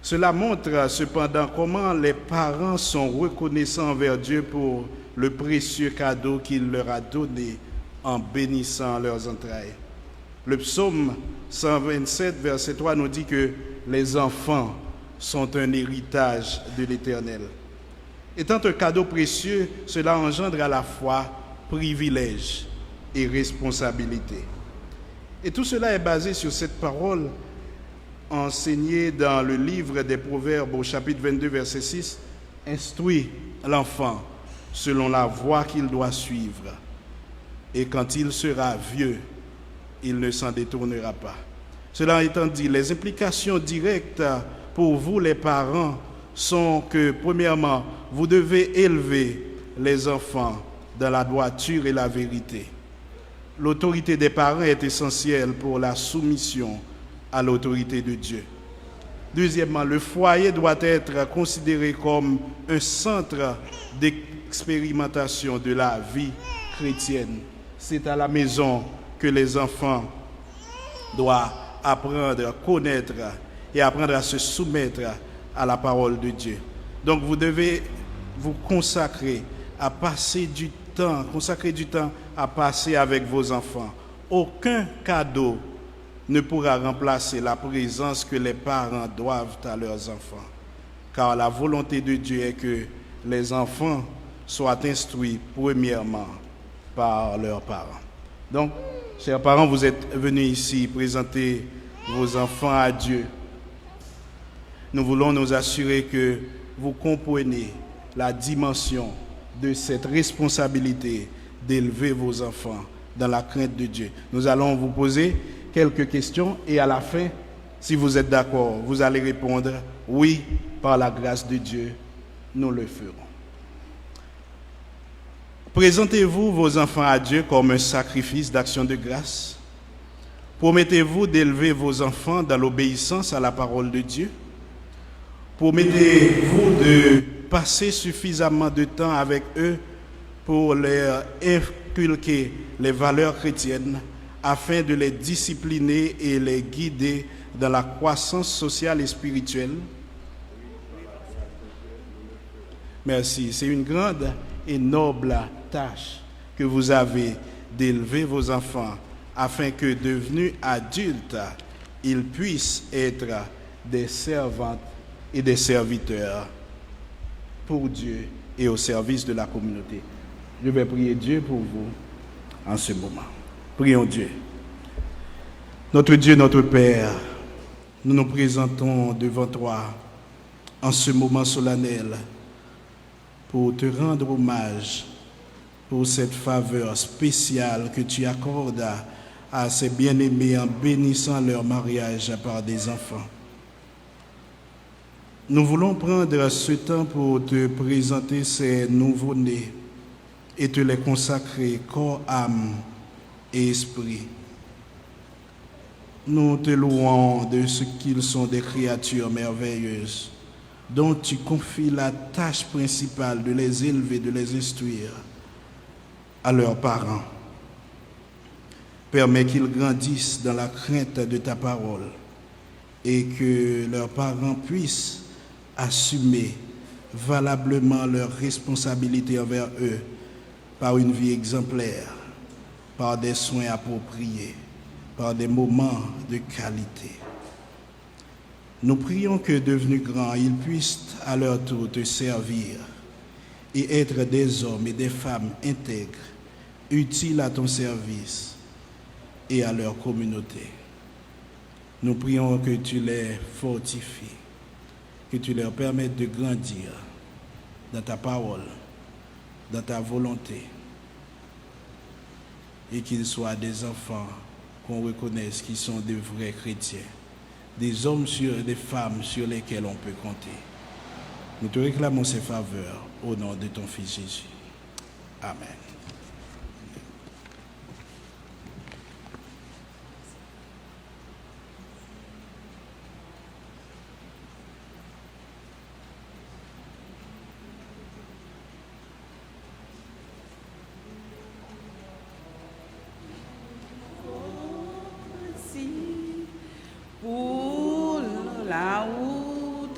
Cela montre cependant comment les parents sont reconnaissants envers Dieu pour le précieux cadeau qu'il leur a donné en bénissant leurs entrailles. Le psaume 127, verset 3 nous dit que les enfants sont un héritage de l'Éternel. Étant un cadeau précieux, cela engendre à la fois privilège et responsabilité. Et tout cela est basé sur cette parole enseignée dans le livre des Proverbes au chapitre 22, verset 6. « Instruis l'enfant selon la voie qu'il doit suivre, et quand il sera vieux, il ne s'en détournera pas. » Cela étant dit, les implications directes pour vous les parents sont que, premièrement, vous devez élever les enfants dans la droiture et la vérité. L'autorité des parents est essentielle pour la soumission à l'autorité de Dieu. Deuxièmement, le foyer doit être considéré comme un centre d'expérimentation de la vie chrétienne. C'est à la maison que les enfants doivent apprendre à connaître et apprendre à se soumettre à la parole de Dieu. Donc vous devez vous consacrer à passer du temps, à passer avec vos enfants. Aucun cadeau ne pourra remplacer la présence que les parents doivent à leurs enfants. Car la volonté de Dieu est que les enfants soient instruits premièrement par leurs parents. Donc, chers parents, vous êtes venus ici présenter vos enfants à Dieu. Nous voulons nous assurer que vous comprenez la dimension de cette responsabilité d'élever vos enfants dans la crainte de Dieu. Nous allons vous poser quelques questions et à la fin, si vous êtes d'accord, vous allez répondre « Oui, par la grâce de Dieu, nous le ferons ». Présentez-vous vos enfants à Dieu comme un sacrifice d'action de grâce? Promettez-vous d'élever vos enfants dans l'obéissance à la parole de Dieu? Promettez-vous de passer suffisamment de temps avec eux pour leur inculquer les valeurs chrétiennes afin de les discipliner et les guider dans la croissance sociale et spirituelle? Merci. C'est une grande et noble tâche que vous avez d'élever vos enfants afin que, devenus adultes, ils puissent être des servantes et des serviteurs pour Dieu et au service de la communauté. Je vais prier Dieu pour vous en ce moment. Prions Dieu. Notre Dieu, notre Père, nous nous présentons devant toi en ce moment solennel pour te rendre hommage pour cette faveur spéciale que tu accordes à ces bien-aimés en bénissant leur mariage par des enfants. Nous voulons prendre ce temps pour te présenter ces nouveau-nés et te les consacrer corps, âme et esprit. Nous te louons de ce qu'ils sont des créatures merveilleuses dont tu confies la tâche principale de les élever, de les instruire à leurs parents. Permets qu'ils grandissent dans la crainte de ta parole et que leurs parents puissent assumer valablement leurs responsabilités envers eux par une vie exemplaire, par des soins appropriés, par des moments de qualité. Nous prions que, devenus grands, ils puissent à leur tour te servir et être des hommes et des femmes intègres, utiles à ton service et à leur communauté. Nous prions que tu les fortifies, que tu leur permettes de grandir dans ta parole, dans ta volonté, et qu'ils soient des enfants qu'on reconnaisse qui sont de vrais chrétiens, des hommes des femmes sur lesquels on peut compter. Nous te réclamons ces faveurs au nom de ton Fils Jésus. Amen. Pour la route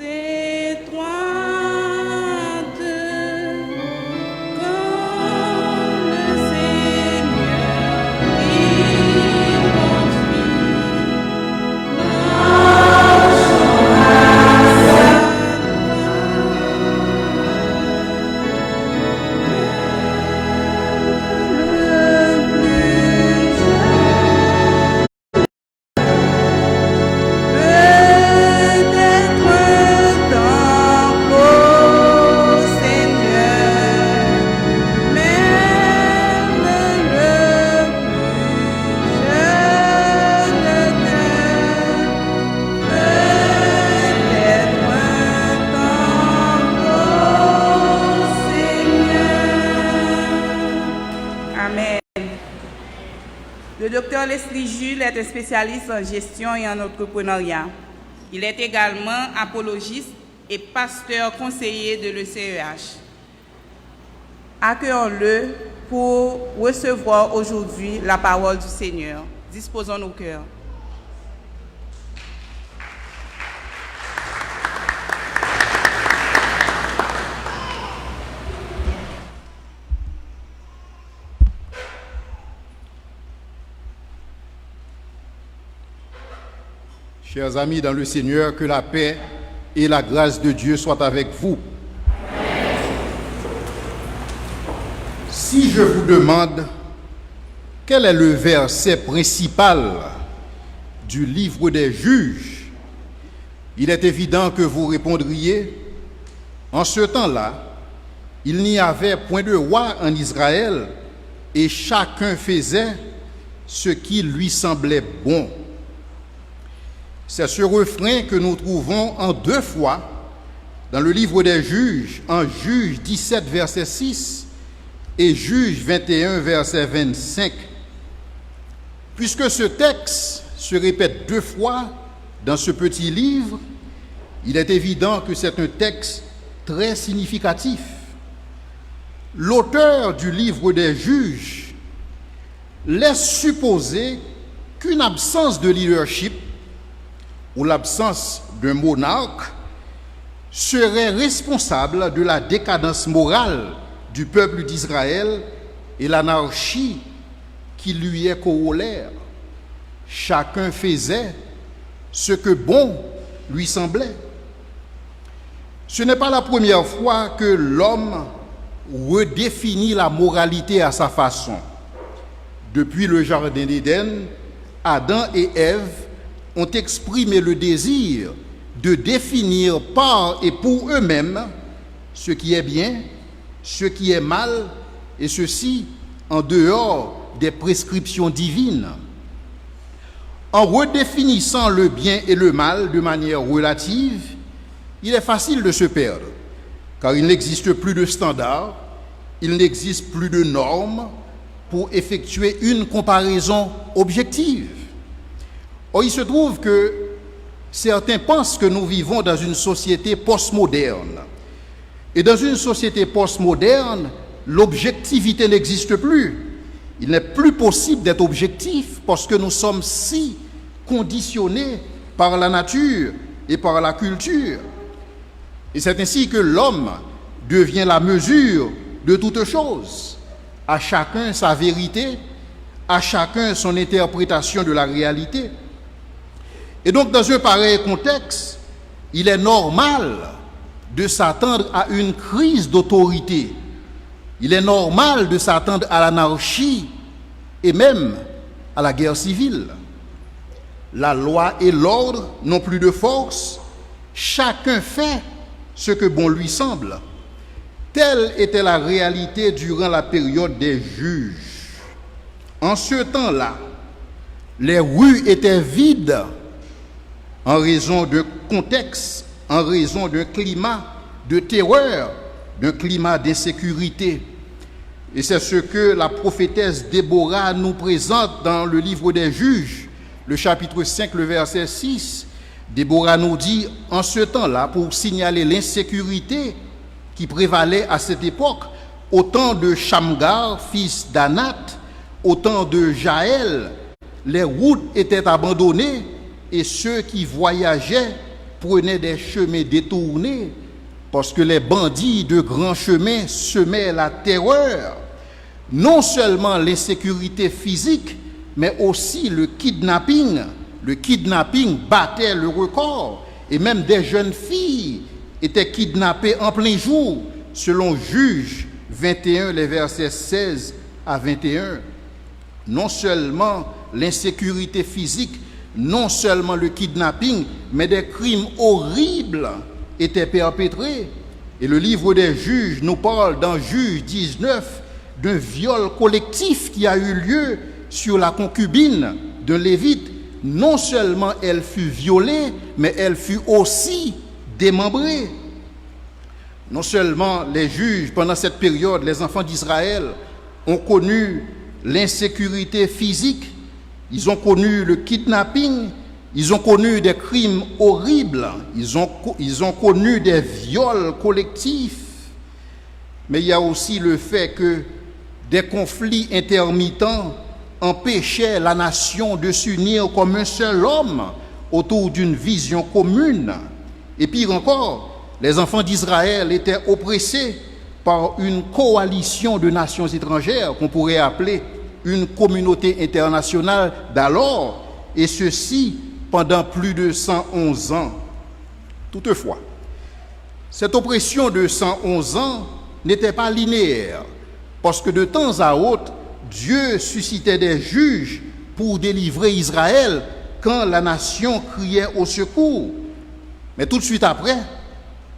Pasteur Leslie Jules est un spécialiste en gestion et en entrepreneuriat. Il est également apologiste et pasteur conseiller de l'ECEH. Accueillons-le pour recevoir aujourd'hui la parole du Seigneur. Disposons nos cœurs. Chers amis dans le Seigneur, que la paix et la grâce de Dieu soient avec vous. Si je vous demande quel est le verset principal du livre des Juges, il est évident que vous répondriez, en ce temps-là, il n'y avait point de roi en Israël et chacun faisait ce qui lui semblait bon. C'est ce refrain que nous trouvons en 2 fois dans le livre des Juges, en Juges 17, verset 6 et Juges 21, verset 25. Puisque ce texte se répète 2 fois dans ce petit livre, il est évident que c'est un texte très significatif. L'auteur du livre des Juges laisse supposer qu'une absence de leadership ou l'absence d'un monarque serait responsable de la décadence morale du peuple d'Israël et l'anarchie qui lui est corollaire. Chacun faisait ce que bon lui semblait. Ce n'est pas la première fois que l'homme redéfinit la moralité à sa façon. Depuis le Jardin d'Éden, Adam et Ève ont exprimé le désir de définir par et pour eux-mêmes ce qui est bien, ce qui est mal, et ceci en dehors des prescriptions divines. En redéfinissant le bien et le mal de manière relative, il est facile de se perdre, car il n'existe plus de standards, il n'existe plus de normes pour effectuer une comparaison objective. Or, il se trouve que certains pensent que nous vivons dans une société postmoderne. Et dans une société postmoderne, l'objectivité n'existe plus. Il n'est plus possible d'être objectif parce que nous sommes si conditionnés par la nature et par la culture. Et c'est ainsi que l'homme devient la mesure de toutes choses. À chacun sa vérité, à chacun son interprétation de la réalité. Et donc, dans un pareil contexte, il est normal de s'attendre à une crise d'autorité. Il est normal de s'attendre à l'anarchie et même à la guerre civile. La loi et l'ordre n'ont plus de force. Chacun fait ce que bon lui semble. Telle était la réalité durant la période des juges. En ce temps-là, les rues étaient vides en raison d'un contexte, en raison d'un climat de terreur, d'un climat d'insécurité. Et c'est ce que la prophétesse Déborah nous présente dans le livre des Juges, le chapitre 5, le verset 6. Déborah nous dit, en ce temps-là, pour signaler l'insécurité qui prévalait à cette époque, au temps de Shamgar, fils d'Anath, au temps de Jaël, les routes étaient abandonnées et ceux qui voyageaient prenaient des chemins détournés parce que les bandits de grands chemins semaient la terreur. Non seulement l'insécurité physique, mais aussi le kidnapping. Le kidnapping battait le record et même des jeunes filles étaient kidnappées en plein jour, selon Juges 21, les versets 16 à 21. Non seulement l'insécurité physique, non seulement le kidnapping, mais des crimes horribles étaient perpétrés. Et le livre des Juges nous parle dans Juges 19 d'un viol collectif qui a eu lieu sur la concubine d'un Lévite. Non seulement elle fut violée, mais elle fut aussi démembrée. Non seulement les juges, pendant cette période, les enfants d'Israël ont connu l'insécurité physique, Ils ont connu le kidnapping, ils ont connu des crimes horribles, ils ont connu des viols collectifs. Mais il y a aussi le fait que des conflits intermittents empêchaient la nation de s'unir comme un seul homme autour d'une vision commune. Et pire encore, les enfants d'Israël étaient oppressés par une coalition de nations étrangères qu'on pourrait appeler une communauté internationale d'alors, et ceci pendant plus de 111 ans. Toutefois, cette oppression de 111 ans n'était pas linéaire, parce que de temps à autre, Dieu suscitait des juges pour délivrer Israël quand la nation criait au secours. Mais tout de suite après,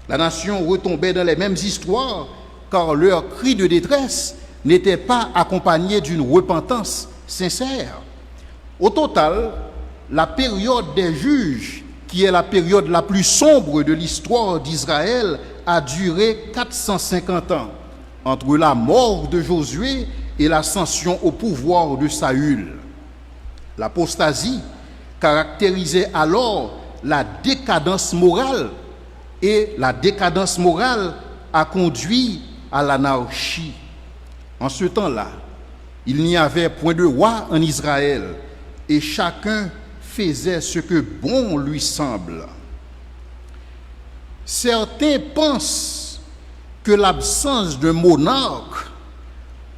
la nation retombait dans les mêmes histoires, car leur cri de détresse n'était pas accompagné d'une repentance sincère. Au total, la période des juges, qui est la période la plus sombre de l'histoire d'Israël, a duré 450 ans, entre la mort de Josué et l'ascension au pouvoir de Saül. L'apostasie caractérisait alors la décadence morale, et la décadence morale a conduit à l'anarchie. En ce temps-là, il n'y avait point de roi en Israël, et chacun faisait ce que bon lui semble. Certains pensent que l'absence d'un monarque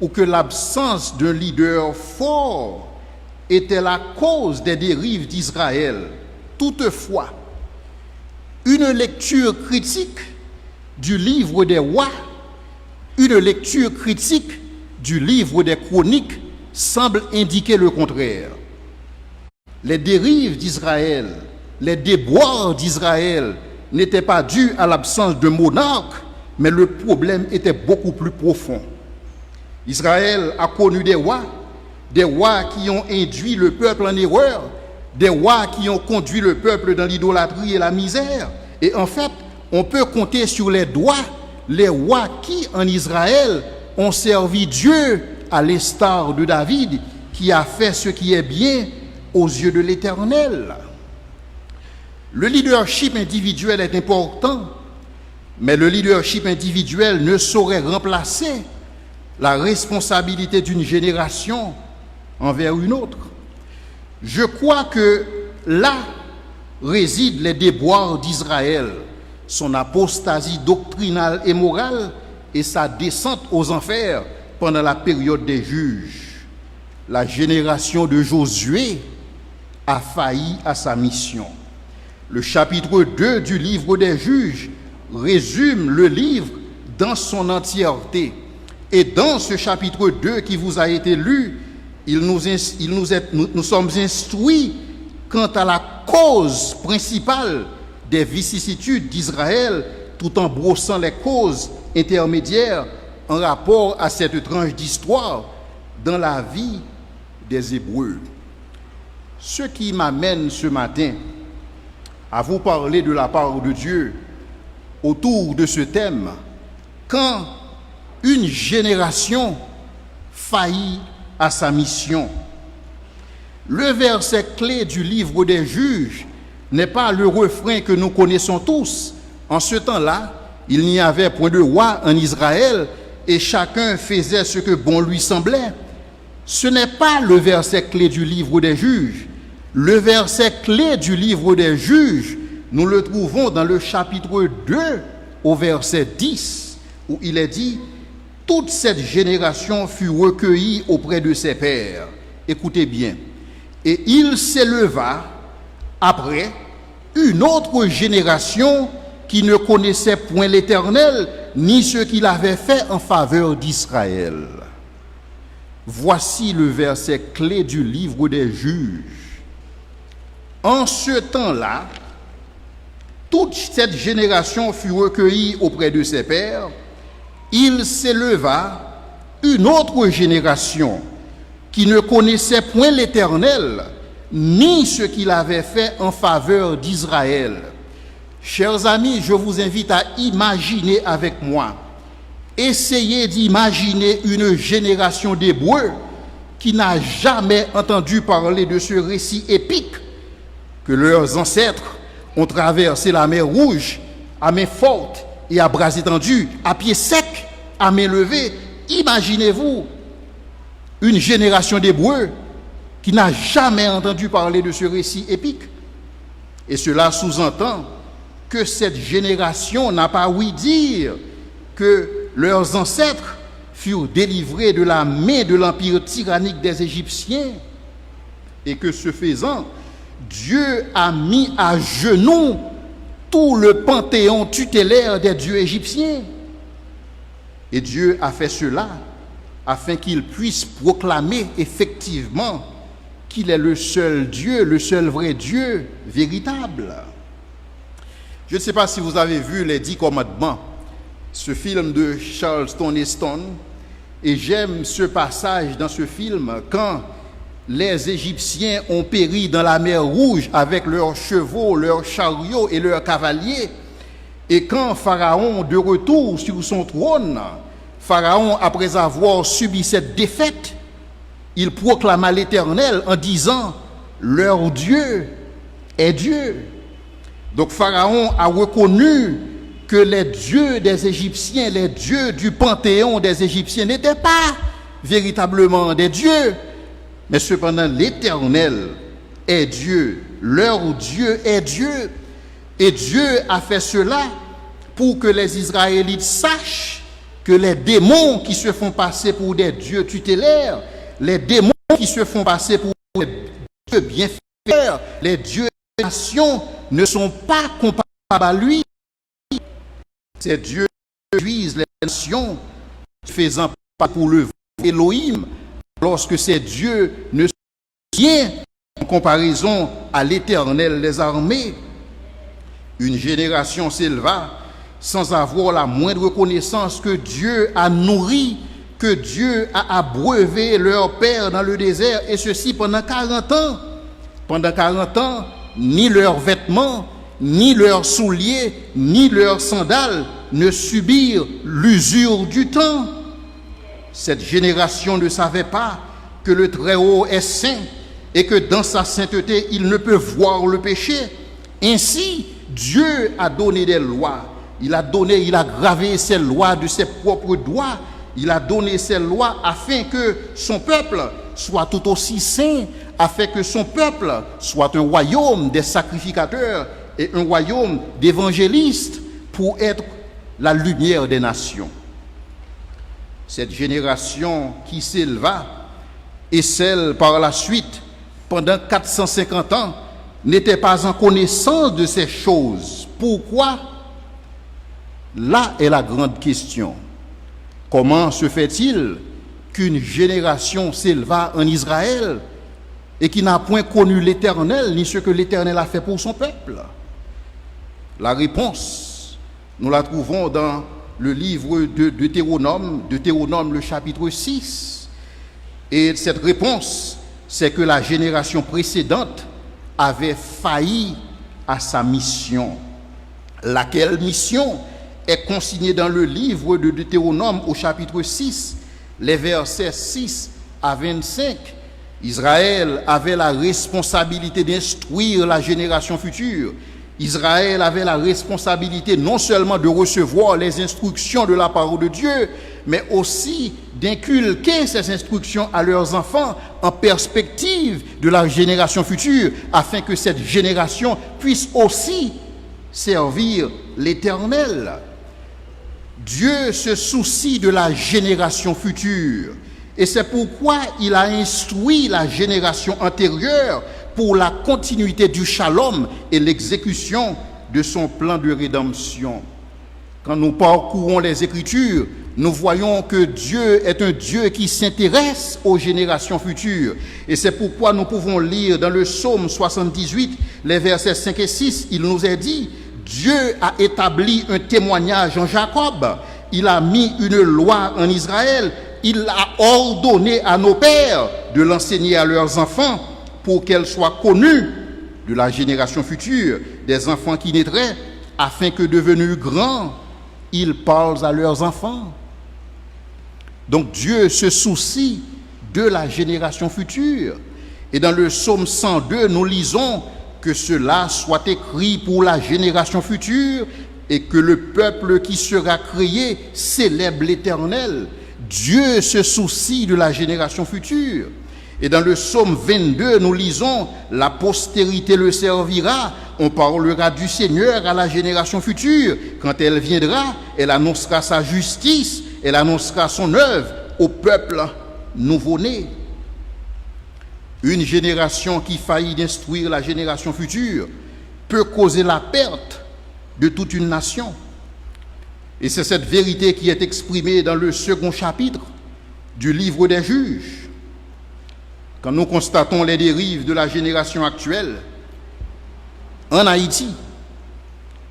ou que l'absence d'un leader fort était la cause des dérives d'Israël. Toutefois, une lecture critique du livre des rois, une lecture critique du livre des chroniques semble indiquer le contraire. Les dérives d'Israël, les déboires d'Israël n'étaient pas dus à l'absence de monarque, mais le problème était beaucoup plus profond. Israël a connu des rois qui ont induit le peuple en erreur, des rois qui ont conduit le peuple dans l'idolâtrie et la misère. Et en fait, on peut compter sur les doigts les rois qui, en Israël, ont servi Dieu à l'instar de David, qui a fait ce qui est bien aux yeux de l'Éternel. Le leadership individuel est important, mais le leadership individuel ne saurait remplacer la responsabilité d'une génération envers une autre. Je crois que là résident les déboires d'Israël, son apostasie doctrinale et morale et sa descente aux enfers pendant la période des juges. La génération de Josué a failli à sa mission. Le chapitre 2 du livre des juges résume le livre dans son entièreté. Et dans ce chapitre 2 qui vous a été lu, nous sommes instruits quant à la cause principale des vicissitudes d'Israël, tout en brossant les causes intermédiaires en rapport à cette tranche d'histoire dans la vie des Hébreux. Ce qui m'amène ce matin à vous parler de la part de Dieu autour de ce thème, quand une génération faillit à sa mission. Le verset clé du livre des juges n'est pas le refrain que nous connaissons tous. En ce temps-là, il n'y avait point de roi en Israël et chacun faisait ce que bon lui semblait. Ce n'est pas le verset clé du livre des juges. Le verset clé du livre des juges, nous le trouvons dans le chapitre 2 au verset 10, où il est dit « Toute cette génération fut recueillie auprès de ses pères. » Écoutez bien. « Et il s'éleva après une autre génération qui ne connaissait point l'Éternel, ni ce qu'il avait fait en faveur d'Israël. » Voici le verset clé du livre des juges. En ce temps-là, toute cette génération fut recueillie auprès de ses pères. Il s'éleva une autre génération qui ne connaissait point l'Éternel, ni ce qu'il avait fait en faveur d'Israël. Chers amis, je vous invite à imaginer avec moi. Essayez d'imaginer une génération d'Hébreux qui n'a jamais entendu parler de ce récit épique que leurs ancêtres ont traversé la mer Rouge à main forte et à bras étendus, à pied sec, à main levée. Imaginez-vous une génération d'Hébreux qui n'a jamais entendu parler de ce récit épique. Et cela sous-entend que cette génération n'a pas ouï dire que leurs ancêtres furent délivrés de la main de l'empire tyrannique des Égyptiens et que ce faisant, Dieu a mis à genoux tout le panthéon tutélaire des dieux égyptiens. Et Dieu a fait cela afin qu'il puisse proclamer effectivement qu'il est le seul Dieu, le seul vrai Dieu véritable. Je ne sais pas si vous avez vu Les 10 commandements, ce film de Charlton Heston, et j'aime ce passage dans ce film quand les Égyptiens ont péri dans la mer Rouge avec leurs chevaux, leurs chariots et leurs cavaliers, et quand Pharaon, de retour sur son trône, Pharaon, après avoir subi cette défaite, il proclama l'Éternel en disant « Leur Dieu est Dieu ». Donc Pharaon a reconnu que les dieux des Égyptiens, les dieux du panthéon des Égyptiens n'étaient pas véritablement des dieux, mais cependant l'Éternel est Dieu, leur Dieu est Dieu. Et Dieu a fait cela pour que les Israélites sachent que les démons qui se font passer pour des dieux tutélaires, les démons qui se font passer pour des dieux bienfaiteurs, les dieux des nations ne sont pas comparables à lui. Ces dieux réduisent les nations, faisant pas pour le vrai Elohim, lorsque ces dieux ne sont rien en comparaison à l'Éternel des armées. Une génération s'éleva sans avoir la moindre connaissance que Dieu a nourri, que Dieu a abreuvé leur père dans le désert, et ceci pendant 40 ans. Pendant 40 ans, ni leurs vêtements, ni leurs souliers, ni leurs sandales ne subirent l'usure du temps. Cette génération ne savait pas que le Très-Haut est saint et que dans sa sainteté, il ne peut voir le péché. Ainsi, Dieu a donné des lois. Il a gravé ces lois de ses propres doigts. Il a donné ces lois afin que son peuple soit tout aussi saint, afin que son peuple soit un royaume des sacrificateurs et un royaume d'évangélistes pour être la lumière des nations. Cette génération qui s'éleva et celle par la suite, pendant 450 ans, n'était pas en connaissance de ces choses. Pourquoi? Là est la grande question. Comment se fait-il qu'une génération s'éleva en Israël et qui n'a point connu l'Éternel, ni ce que l'Éternel a fait pour son peuple? La réponse, nous la trouvons dans le livre de Deutéronome, le chapitre 6. Et cette réponse, c'est que la génération précédente avait failli à sa mission. Laquelle mission est consignée dans le livre de Deutéronome au chapitre 6, les versets 6 à 25. Israël avait la responsabilité d'instruire la génération future. Israël avait la responsabilité non seulement de recevoir les instructions de la parole de Dieu, mais aussi d'inculquer ces instructions à leurs enfants en perspective de la génération future, afin que cette génération puisse aussi servir l'Éternel. Dieu se soucie de la génération future, et c'est pourquoi il a instruit la génération antérieure pour la continuité du shalom et l'exécution de son plan de rédemption. Quand nous parcourons les Écritures, nous voyons que Dieu est un Dieu qui s'intéresse aux générations futures. Et c'est pourquoi nous pouvons lire dans le psaume 78, les versets 5 et 6, il nous est dit: Dieu a établi un témoignage en Jacob, il a mis une loi en Israël, il a ordonné à nos pères de l'enseigner à leurs enfants, pour qu'elle soit connue de la génération future, des enfants qui naîtraient, afin que devenus grands, ils parlent à leurs enfants. Donc Dieu se soucie de la génération future. Et dans le psaume 102, nous lisons que cela soit écrit pour la génération future et que le peuple qui sera créé célèbre l'Éternel. Dieu se soucie de la génération future. Et dans le psaume 22, nous lisons « La postérité le servira ». On parlera du Seigneur à la génération future. Quand elle viendra, elle annoncera sa justice, elle annoncera son œuvre au peuple nouveau-né. Une génération qui faillit d'instruire la génération future peut causer la perte de toute une nation. Et c'est cette vérité qui est exprimée dans le second chapitre du livre des Juges. Quand nous constatons les dérives de la génération actuelle, en Haïti,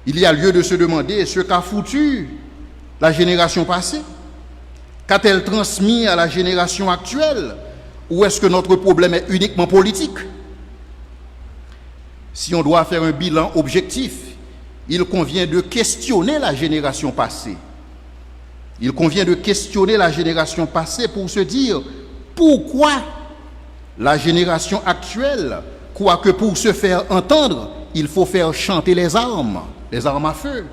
il y a lieu de se demander ce qu'a foutu la génération passée. Qu'a-t-elle transmis à la génération actuelle? Ou est-ce que notre problème est uniquement politique? Si on doit faire un bilan objectif, il convient de questionner la génération passée. Il convient de questionner la génération passée pour se dire pourquoi la génération actuelle, quoique pour se faire entendre, il faut faire chanter les armes à feu.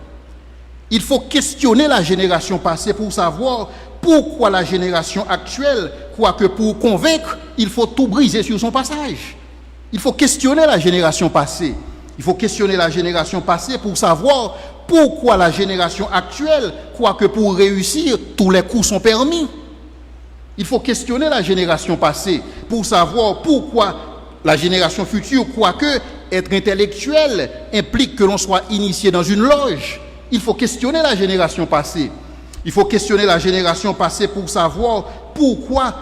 Il faut questionner la génération passée pour savoir pourquoi la génération actuelle, quoique pour convaincre, il faut tout briser sur son passage. Il faut questionner la génération passée. Il faut questionner la génération passée pour savoir pourquoi la génération actuelle, quoique pour réussir, tous les coups sont permis. Il faut questionner la génération passée pour savoir pourquoi la génération future, quoique être intellectuel implique que l'on soit initié dans une loge. Il faut questionner la génération passée. Il faut questionner la génération passée pour savoir pourquoi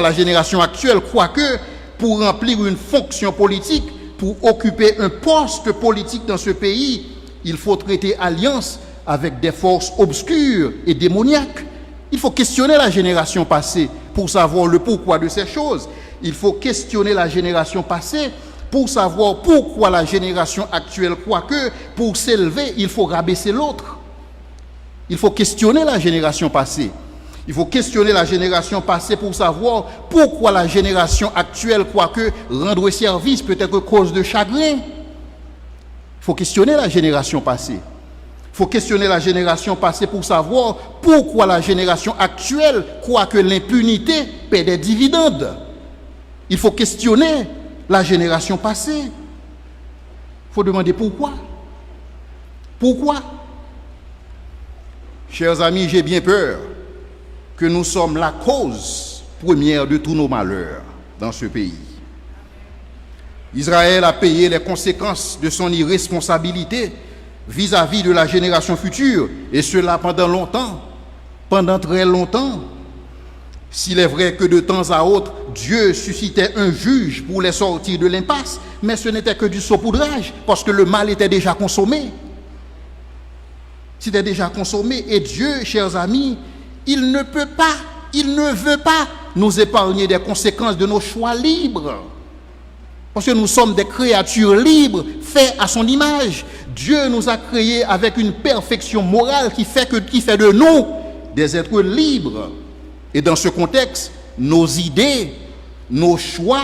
la génération actuelle, quoique pour remplir une fonction politique, pour occuper un poste politique dans ce pays, il faut traiter alliance avec des forces obscures et démoniaques. Il faut questionner la génération passée pour savoir le pourquoi de ces choses. Il faut questionner la génération passée pour savoir pourquoi la génération actuelle, quoique pour s'élever, il faut rabaisser l'autre. Il faut questionner la génération passée. Il faut questionner la génération passée pour savoir pourquoi la génération actuelle, quoique rendre service peut être cause de chagrin. Il faut questionner la génération passée. Il faut questionner la génération passée pour savoir pourquoi la génération actuelle, quoique l'impunité, paie des dividendes. Il faut questionner la génération passée. Il faut demander pourquoi. Pourquoi? Chers amis, j'ai bien peur que nous sommes la cause première de tous nos malheurs dans ce pays. Israël a payé les conséquences de son irresponsabilité vis-à-vis de la génération future, et cela pendant longtemps, pendant très longtemps. S'il est vrai que de temps à autre, Dieu suscitait un juge pour les sortir de l'impasse, mais ce n'était que du saupoudrage, parce que le mal était déjà consommé. C'était déjà consommé, et Dieu, chers amis, il ne veut pas nous épargner des conséquences de nos choix libres. Parce que nous sommes des créatures libres, faites à son image. Dieu nous a créés avec une perfection morale qui fait de nous des êtres libres. Et dans ce contexte, nos idées, nos choix,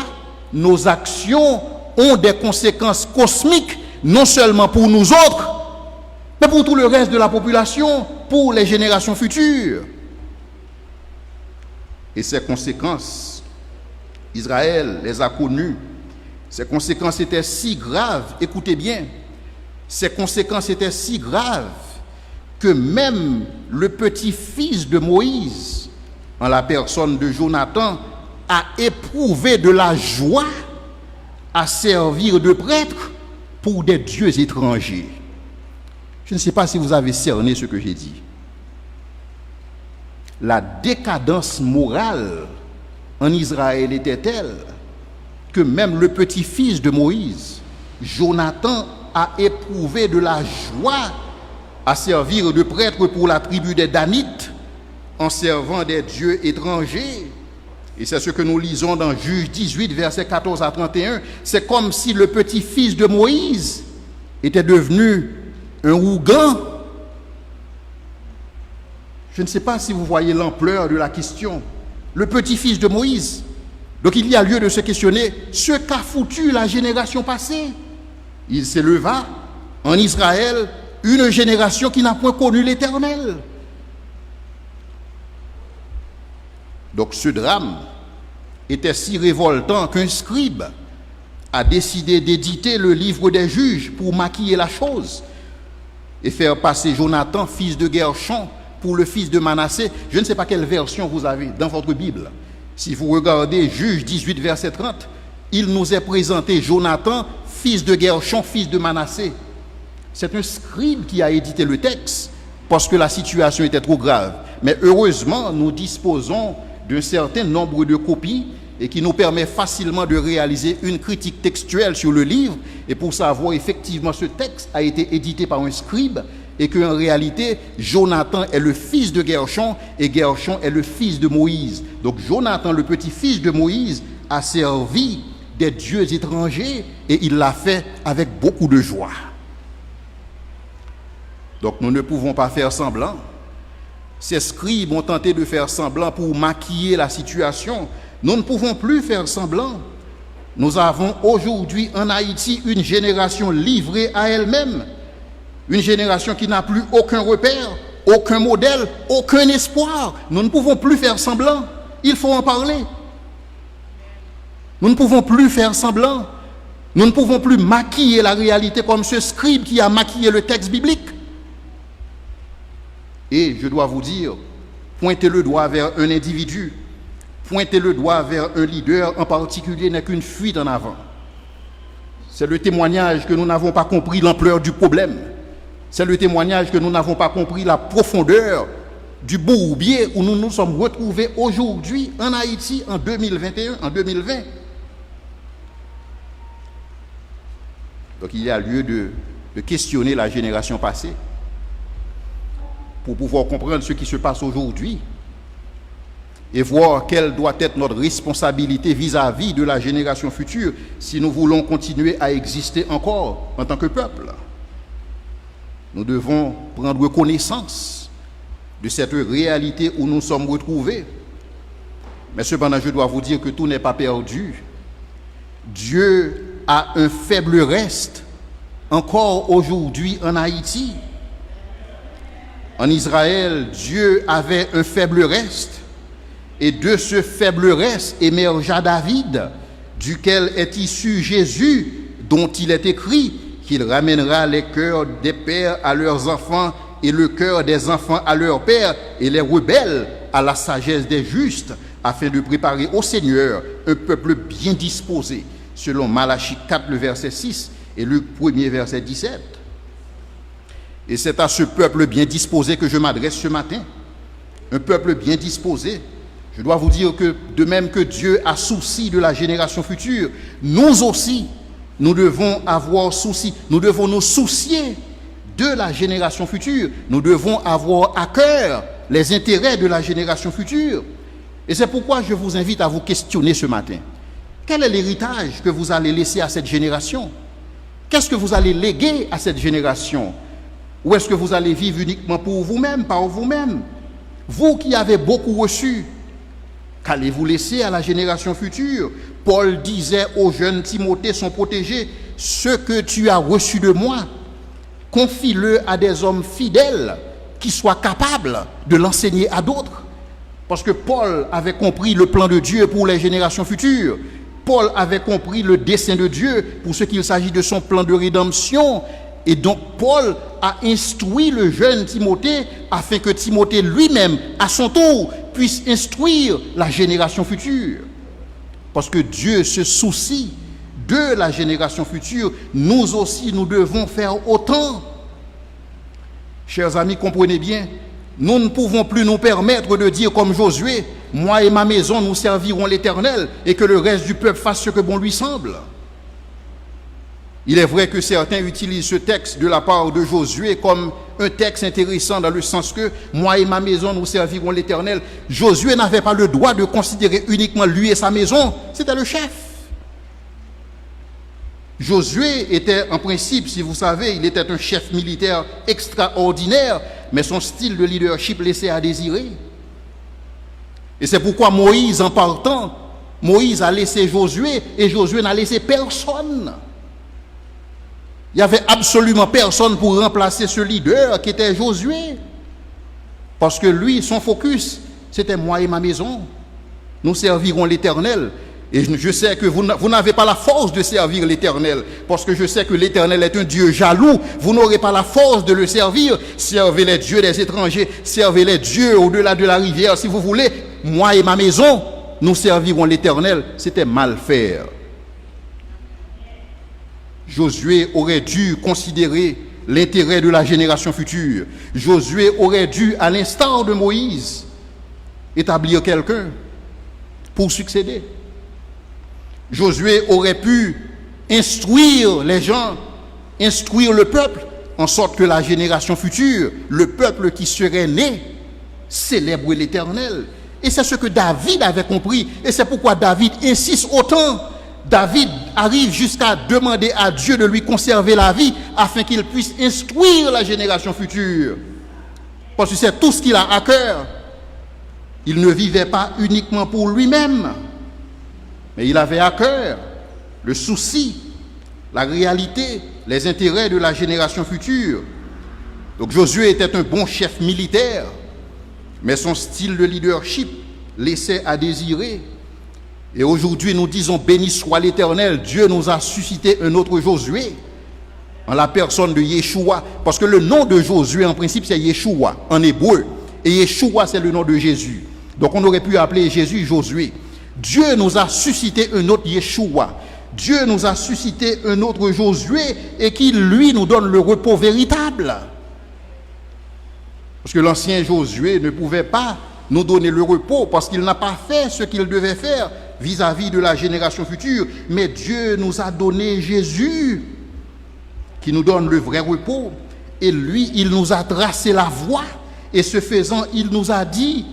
nos actions ont des conséquences cosmiques, non seulement pour nous autres, mais pour tout le reste de la population, pour les générations futures. Et ces conséquences, Israël les a connues. Ces conséquences étaient si graves, écoutez bien, ces conséquences étaient si graves que même le petit-fils de Moïse, en la personne de Jonathan, a éprouvé de la joie à servir de prêtre pour des dieux étrangers. Je ne sais pas si vous avez cerné ce que j'ai dit. La décadence morale en Israël était telle que même le petit-fils de Moïse, Jonathan, a éprouvé de la joie à servir de prêtre pour la tribu des Danites en servant des dieux étrangers. Et c'est ce que nous lisons dans Juge 18, versets 14 à 31. C'est comme si le petit-fils de Moïse était devenu un ougan. Je ne sais pas si vous voyez l'ampleur de la question. le petit-fils de Moïse. Donc il y a lieu de se questionner ce qu'a foutu la génération passée. Il s'éleva en Israël une génération qui n'a point connu l'Éternel. Donc ce drame était si révoltant qu'un scribe a décidé d'éditer le livre des juges pour maquiller la chose et faire passer Jonathan, fils de Gershon, pour le fils de Manassé. Je ne sais pas quelle version vous avez dans votre Bible. Si vous regardez Juge 18, verset 30, il nous est présenté Jonathan, fils de Gershon, fils de Manassé. C'est un scribe qui a édité le texte parce que la situation était trop grave. Mais heureusement, nous disposons d'un certain nombre de copies et qui nous permet facilement de réaliser une critique textuelle sur le livre et pour savoir effectivement ce texte a été édité par un scribe et qu'en réalité Jonathan est le fils de Gershon et Gershon est le fils de Moïse. Donc Jonathan, le petit-fils de Moïse, a servi des dieux étrangers et il l'a fait avec beaucoup de joie. Donc nous ne pouvons pas faire semblant. Ces scribes ont tenté de faire semblant pour maquiller la situation. Nous ne pouvons plus faire semblant. Nous avons aujourd'hui en Haïti une génération livrée à elle-même. Une génération qui n'a plus aucun repère, aucun modèle, aucun espoir. Nous ne pouvons plus faire semblant. Il faut en parler. Nous ne pouvons plus faire semblant. Nous ne pouvons plus maquiller la réalité comme ce scribe qui a maquillé le texte biblique. Et je dois vous dire, pointer le doigt vers un individu, pointer le doigt vers un leader en particulier n'est qu'une fuite en avant. C'est le témoignage que nous n'avons pas compris l'ampleur du problème. C'est le témoignage que nous n'avons pas compris la profondeur du bourbier où nous nous sommes retrouvés aujourd'hui en Haïti en 2021, en 2020. Donc il y a lieu de questionner la génération passée pour pouvoir comprendre ce qui se passe aujourd'hui et voir quelle doit être notre responsabilité vis-à-vis de la génération future si nous voulons continuer à exister encore en tant que peuple. Nous devons prendre connaissance de cette réalité où nous sommes retrouvés. Mais cependant, je dois vous dire que tout n'est pas perdu. Dieu a un faible reste encore aujourd'hui en Haïti. En Israël, Dieu avait un faible reste, et de ce faible reste émergea David, duquel est issu Jésus, dont il est écrit qu'il ramènera les cœurs des pères à leurs enfants et le cœur des enfants à leurs pères et les rebelles à la sagesse des justes, afin de préparer au Seigneur un peuple bien disposé, selon Malachie 4, le verset 6 et Luc 1er, verset 17. Et c'est à ce peuple bien disposé que je m'adresse ce matin. Un peuple bien disposé. Je dois vous dire que de même que Dieu a souci de la génération future, nous aussi, nous devons avoir souci. Nous devons nous soucier de la génération future. Nous devons avoir à cœur les intérêts de la génération future. Et c'est pourquoi je vous invite à vous questionner ce matin. Quel est l'héritage que vous allez laisser à cette génération? Qu'est-ce que vous allez léguer à cette génération? Ou est-ce que vous allez vivre uniquement pour vous-même, par vous-même? Vous qui avez beaucoup reçu, qu'allez-vous laisser à la génération future? Paul disait au jeune Timothée, son protégé, « Ce que tu as reçu de moi, confie-le à des hommes fidèles qui soient capables de l'enseigner à d'autres. » Parce que Paul avait compris le plan de Dieu pour les générations futures. Paul avait compris le dessein de Dieu pour ce qu'il s'agit de son plan de rédemption. Et donc Paul a instruit le jeune Timothée afin que Timothée lui-même, à son tour, puisse instruire la génération future. Parce que Dieu se soucie de la génération future. Nous aussi, nous devons faire autant. Chers amis, comprenez bien, nous ne pouvons plus nous permettre de dire comme Josué, « Moi et ma maison, nous servirons l'Éternel, et que le reste du peuple fasse ce que bon lui semble. » Il est vrai que certains utilisent ce texte de la part de Josué comme un texte intéressant dans le sens que « Moi et ma maison, nous servirons l'Éternel ». Josué n'avait pas le droit de considérer uniquement lui et sa maison, c'était le chef. Josué était en principe, si vous savez, il était un chef militaire extraordinaire, mais son style de leadership laissait à désirer. Et c'est pourquoi Moïse, en partant, Moïse a laissé Josué et Josué n'a laissé personne. Il n'y avait absolument personne pour remplacer ce leader qui était Josué. Parce que lui, son focus, c'était moi et ma maison. Nous servirons l'Éternel. Et je sais que vous n'avez pas la force de servir l'Éternel. Parce que je sais que l'Éternel est un Dieu jaloux. Vous n'aurez pas la force de le servir. Servez les dieux des étrangers. Servez les dieux au-delà de la rivière. Si vous voulez, moi et ma maison, nous servirons l'Éternel. C'était mal faire. Josué aurait dû considérer l'intérêt de la génération future. Josué aurait dû, à l'instar de Moïse, établir quelqu'un pour succéder. Josué aurait pu instruire les gens, instruire le peuple, en sorte que la génération future, le peuple qui serait né, célèbre l'Éternel. Et c'est ce que David avait compris. Et c'est pourquoi David insiste autant. David arrive jusqu'à demander à Dieu de lui conserver la vie afin qu'il puisse instruire la génération future. Parce que c'est tout ce qu'il a à cœur. Il ne vivait pas uniquement pour lui-même, mais il avait à cœur le souci, la réalité, les intérêts de la génération future. Donc Josué était un bon chef militaire, mais son style de leadership laissait à désirer. Et aujourd'hui, nous disons, béni soit l'Éternel, Dieu nous a suscité un autre Josué, en la personne de Yeshua, parce que le nom de Josué, en principe, c'est Yeshua, en hébreu, et Yeshua, c'est le nom de Jésus. Donc on aurait pu appeler Jésus Josué. Dieu nous a suscité un autre Yeshua, Dieu nous a suscité un autre Josué, et qui, lui, nous donne le repos véritable. Parce que l'ancien Josué ne pouvait pas nous donner le repos, parce qu'il n'a pas fait ce qu'il devait faire vis-à-vis de la génération future. Mais Dieu nous a donné Jésus, qui nous donne le vrai repos. Et lui, il nous a tracé la voie. Et ce faisant, il nous a dit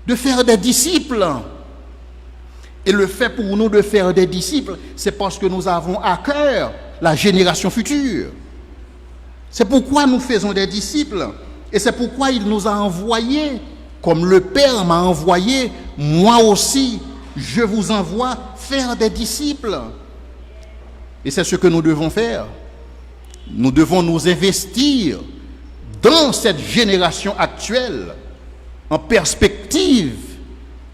de faire des disciples. Et le fait pour nous de faire des disciples, c'est parce que nous avons à cœur la génération future. C'est pourquoi nous faisons des disciples. Et c'est pourquoi il nous a envoyés. Comme le Père m'a envoyé, moi aussi, je vous envoie faire des disciples. Et c'est ce que nous devons faire. Nous devons nous investir dans cette génération actuelle, en perspective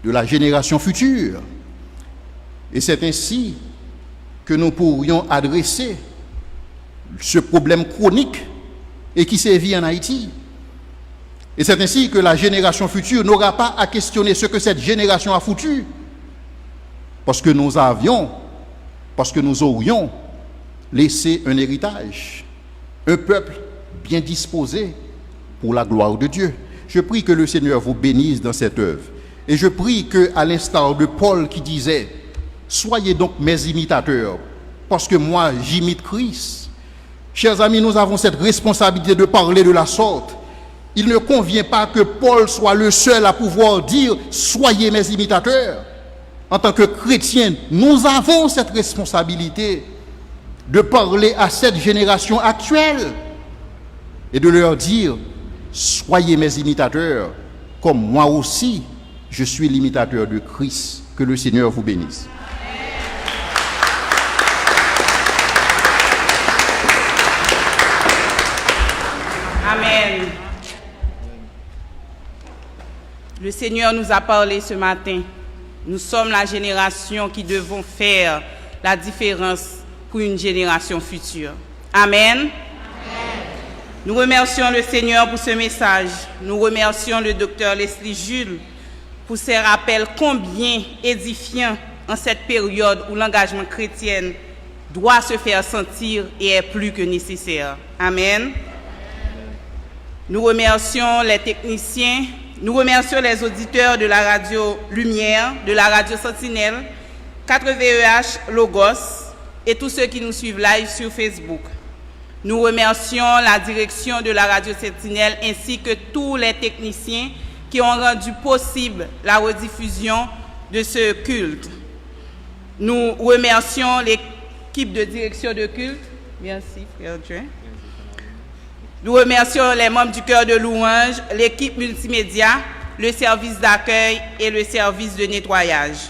de la génération future. Et c'est ainsi que nous pourrions adresser ce problème chronique et qui sévit en Haïti. Et c'est ainsi que la génération future n'aura pas à questionner ce que cette génération a foutu. Parce que nous aurions laissé un héritage, un peuple bien disposé pour la gloire de Dieu. Je prie que le Seigneur vous bénisse dans cette œuvre. Et je prie que, à l'instar de Paul qui disait, soyez donc mes imitateurs, parce que moi j'imite Christ. Chers amis, nous avons cette responsabilité de parler de la sorte. Il ne convient pas que Paul soit le seul à pouvoir dire « Soyez mes imitateurs ». En tant que chrétiens, nous avons cette responsabilité de parler à cette génération actuelle et de leur dire « Soyez mes imitateurs, comme moi aussi, je suis l'imitateur de Christ. » Que le Seigneur vous bénisse. Amen. Le Seigneur nous a parlé ce matin. Nous sommes la génération qui devons faire la différence pour une génération future. Amen. Amen. Nous remercions le Seigneur pour ce message. Nous remercions le docteur Leslie Jules pour ses rappels combien édifiants en cette période où l'engagement chrétien doit se faire sentir et est plus que nécessaire. Amen. Nous remercions les techniciens. Nous remercions les auditeurs de la radio Lumière, de la radio Sentinelle, 4VEH Logos et tous ceux qui nous suivent live sur Facebook. Nous remercions la direction de la radio Sentinelle ainsi que tous les techniciens qui ont rendu possible la rediffusion de ce culte. Nous remercions l'équipe de direction de culte. Merci, frère Dieu. Nous remercions les membres du chœur de louange, l'équipe multimédia, le service d'accueil et le service de nettoyage.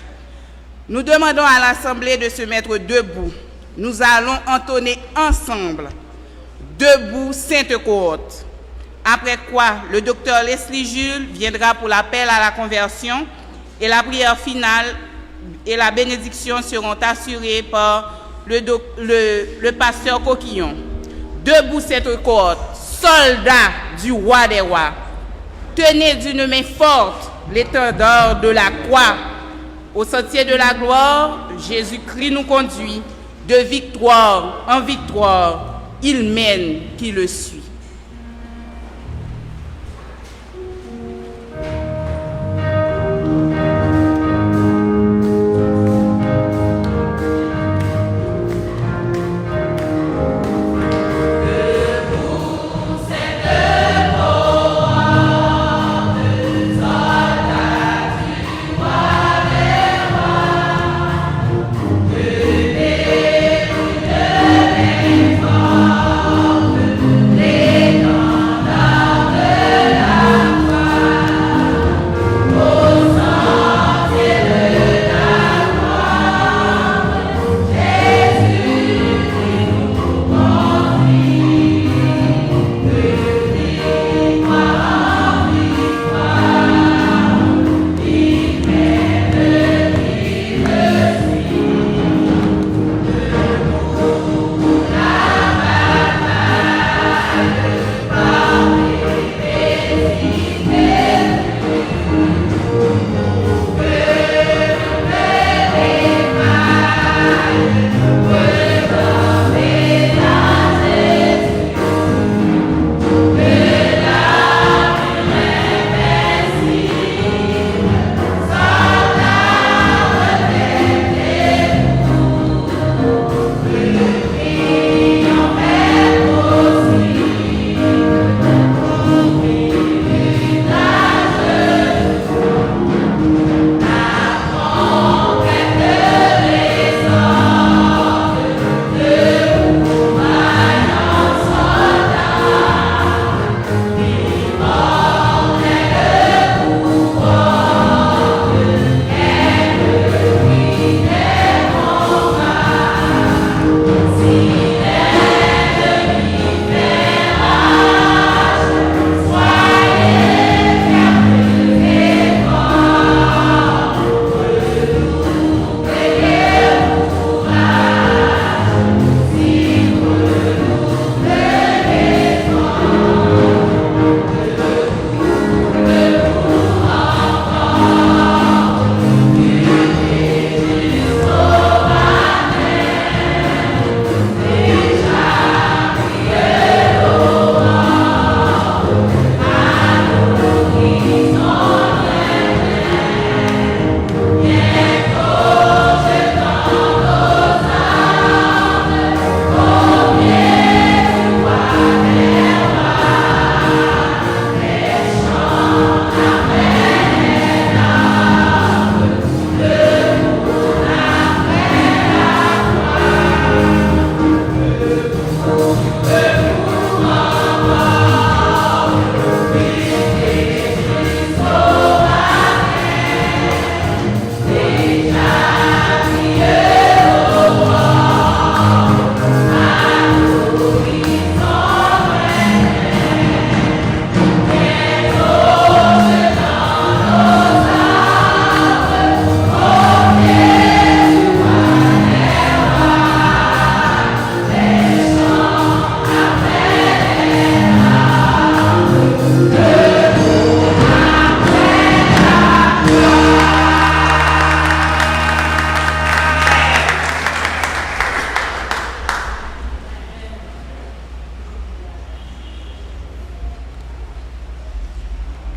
Nous demandons à l'Assemblée de se mettre debout. Nous allons entonner ensemble « Debout, Sainte Cohorte ». Après quoi, le docteur Leslie Jules viendra pour l'appel à la conversion et la prière finale et la bénédiction seront assurées par le pasteur Coquillon. Debout, Sainte Cohorte, soldats du roi des rois. Tenez d'une main forte l'étendard de la croix. Au sentier de la gloire, Jésus-Christ nous conduit de victoire en victoire. Il mène qui le suit.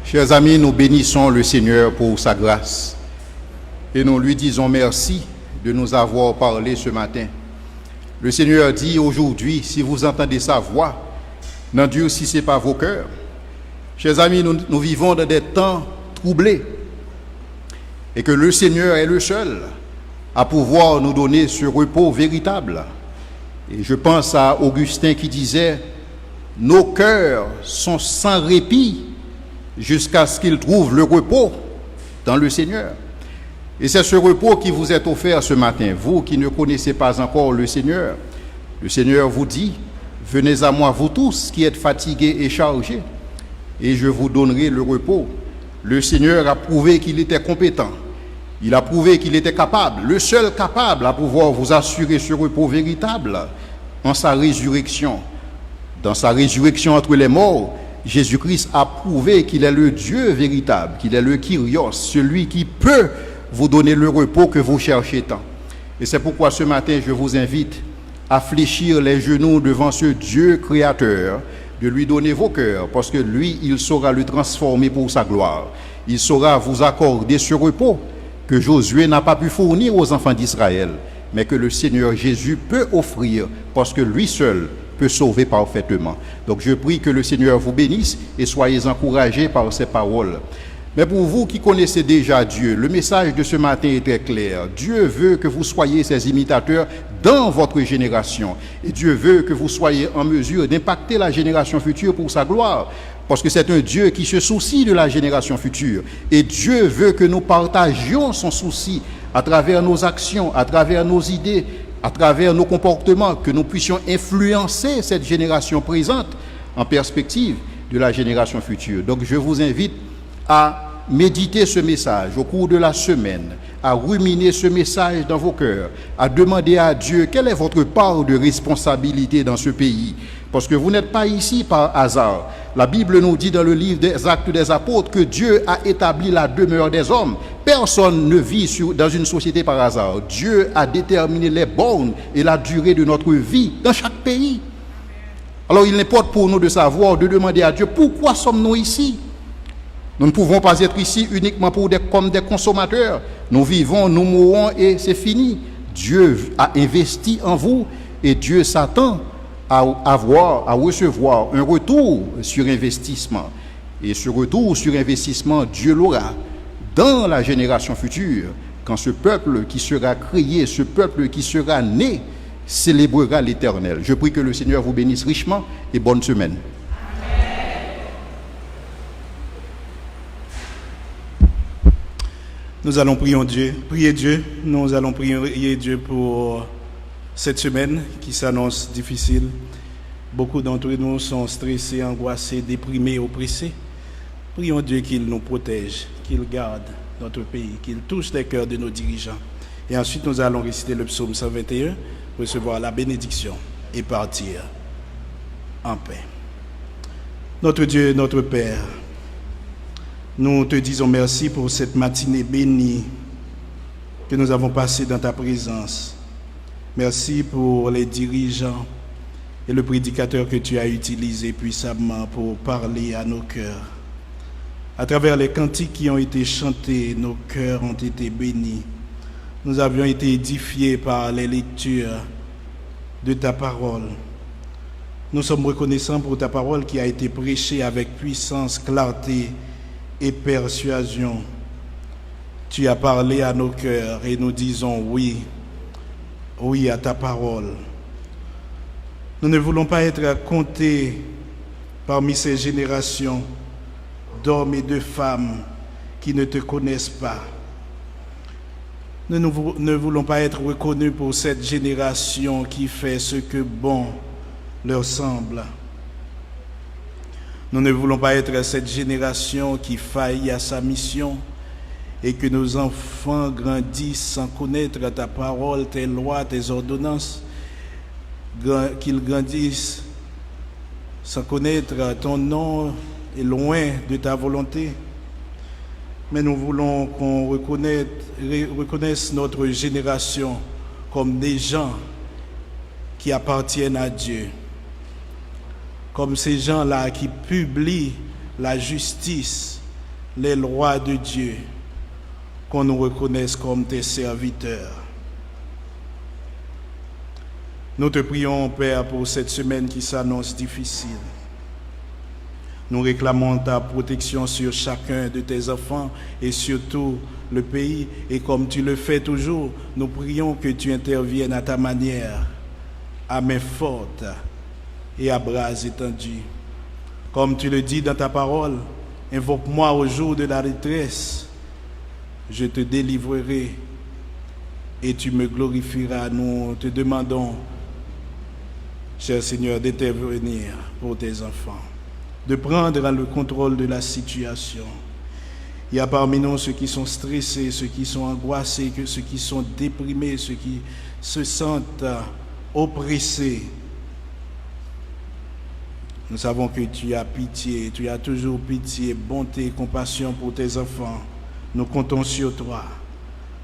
Chers amis, nous bénissons le Seigneur pour sa grâce et nous lui disons merci de nous avoir parlé ce matin. Le Seigneur dit aujourd'hui, si vous entendez sa voix, n'endurcissez pas vos cœurs. Chers amis, nous vivons dans des temps troublés et que le Seigneur est le seul à pouvoir nous donner ce repos véritable. Et je pense à Augustin qui disait « Nos cœurs sont sans répit jusqu'à ce qu'ils trouvent le repos dans le Seigneur. Et c'est ce repos qui vous est offert ce matin, vous qui ne connaissez pas encore le Seigneur. Le Seigneur vous dit, venez à moi vous tous qui êtes fatigués et chargés, et je vous donnerai le repos. Le Seigneur a prouvé qu'il était compétent. Il a prouvé qu'il était capable, le seul capable à pouvoir vous assurer ce repos véritable en sa résurrection. Dans sa résurrection entre les morts, Jésus-Christ a prouvé qu'il est le Dieu véritable, qu'il est le Kyrios, celui qui peut vous donner le repos que vous cherchez tant. Et c'est pourquoi ce matin, je vous invite à fléchir les genoux devant ce Dieu créateur, de lui donner vos cœurs, parce que lui, il saura le transformer pour sa gloire. Il saura vous accorder ce repos que Josué n'a pas pu fournir aux enfants d'Israël, mais que le Seigneur Jésus peut offrir, parce que lui seul peut sauver parfaitement. Donc je prie que le Seigneur vous bénisse et soyez encouragés par ces paroles. Mais pour vous qui connaissez déjà Dieu, le message de ce matin est très clair. Dieu veut que vous soyez ses imitateurs dans votre génération. Et Dieu veut que vous soyez en mesure d'impacter la génération future pour sa gloire. Parce que c'est un Dieu qui se soucie de la génération future. Et Dieu veut que nous partagions son souci à travers nos actions, à travers nos idées, à travers nos comportements, que nous puissions influencer cette génération présente en perspective de la génération future. Donc je vous invite à méditer ce message au cours de la semaine, à ruminer ce message dans vos cœurs, à demander à Dieu quelle est votre part de responsabilité dans ce pays. Parce que vous n'êtes pas ici par hasard. La Bible nous dit dans le livre des Actes des Apôtres que Dieu a établi la demeure des hommes. Personne ne vit dans une société par hasard. Dieu a déterminé les bornes et la durée de notre vie dans chaque pays. Alors il n'importe pour nous de savoir, de demander à Dieu pourquoi sommes-nous ici. Nous ne pouvons pas être ici uniquement comme des consommateurs. Nous vivons, nous mourons et c'est fini. Dieu a investi en vous et Dieu s'attend à recevoir un retour sur investissement. Et ce retour sur investissement, Dieu l'aura dans la génération future, quand ce peuple qui sera créé, ce peuple qui sera né, célébrera l'Éternel. Je prie que le Seigneur vous bénisse richement et bonne semaine. Nous allons prier Dieu. Nous allons prier Dieu pour cette semaine qui s'annonce difficile. Beaucoup d'entre nous sont stressés, angoissés, déprimés, oppressés. Prions Dieu qu'il nous protège, qu'il garde notre pays, qu'il touche les cœurs de nos dirigeants. Et ensuite, nous allons réciter le psaume 121, recevoir la bénédiction et partir en paix. Notre Dieu, notre Père, nous te disons merci pour cette matinée bénie que nous avons passée dans ta présence. Merci pour les dirigeants et le prédicateur que tu as utilisé puissamment pour parler à nos cœurs. À travers les cantiques qui ont été chantés, nos cœurs ont été bénis. Nous avions été édifiés par les lectures de ta parole. Nous sommes reconnaissants pour ta parole qui a été prêchée avec puissance, clarté et persuasion. Tu as parlé à nos cœurs et nous disons oui, oui à ta parole. Nous ne voulons pas être comptés parmi ces générations d'hommes et de femmes qui ne te connaissent pas. Nous ne voulons pas être reconnus pour cette génération qui fait ce que bon leur semble. Nous ne voulons pas être cette génération qui faillit à sa mission et que nos enfants grandissent sans connaître ta parole, tes lois, tes ordonnances, qu'ils grandissent sans connaître ton nom et loin de ta volonté. Mais nous voulons qu'on reconnaisse notre génération comme des gens qui appartiennent à Dieu, comme ces gens-là qui publient la justice, les lois de Dieu, qu'on nous reconnaisse comme tes serviteurs. Nous te prions, Père, pour cette semaine qui s'annonce difficile. Nous réclamons ta protection sur chacun de tes enfants et surtout le pays. Et comme tu le fais toujours, nous prions que tu interviennes à ta manière, à main forte et à bras étendus. Comme tu le dis dans ta parole, Invoque-moi au jour de la détresse, je te délivrerai et tu me glorifieras. Nous te demandons, cher Seigneur, d'intervenir pour tes enfants, de prendre le contrôle de la situation. Il y a parmi nous ceux qui sont stressés, ceux qui sont angoissés, ceux qui sont déprimés, ceux qui se sentent oppressés. Nous savons que tu as pitié, tu as toujours pitié, bonté, compassion pour tes enfants. Nous comptons sur toi.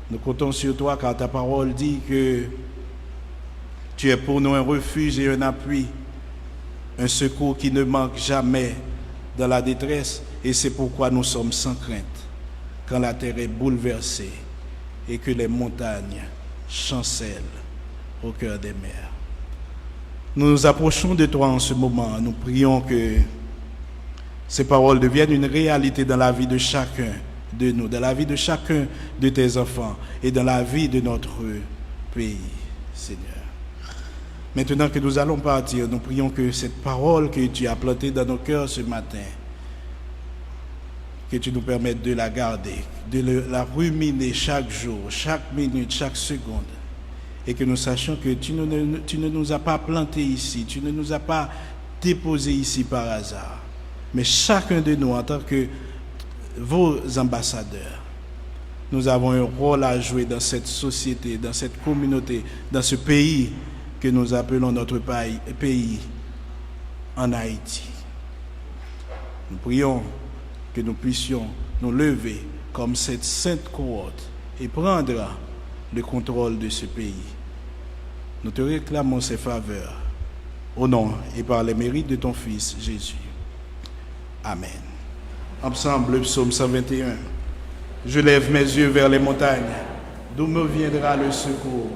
Nous comptons sur toi car ta parole dit que tu es pour nous un refuge et un appui, un secours qui ne manque jamais dans la détresse. Et c'est pourquoi nous sommes sans crainte quand la terre est bouleversée et que les montagnes chancellent au cœur des mers. Nous nous approchons de toi en ce moment. Nous prions que ces paroles deviennent une réalité dans la vie de chacun de nous, dans la vie de chacun de tes enfants et dans la vie de notre pays, Seigneur. Maintenant que nous allons partir, nous prions que cette parole que tu as plantée dans nos cœurs ce matin, que tu nous permettes de la garder, de la ruminer chaque jour, chaque minute, chaque seconde, et que nous sachions que tu ne nous as pas plantés ici, tu ne nous as pas déposés ici par hasard, mais chacun de nous, en tant que vos ambassadeurs, nous avons un rôle à jouer dans cette société, dans cette communauté, dans ce pays que nous appelons notre pays en Haïti. Nous prions que nous puissions nous lever comme cette sainte cohorte et prendre le contrôle de ce pays. Nous te réclamons ces faveurs au nom et par les mérites de ton Fils Jésus. Amen. Ensemble, le psaume 121. Je lève mes yeux vers les montagnes, d'où me viendra le secours.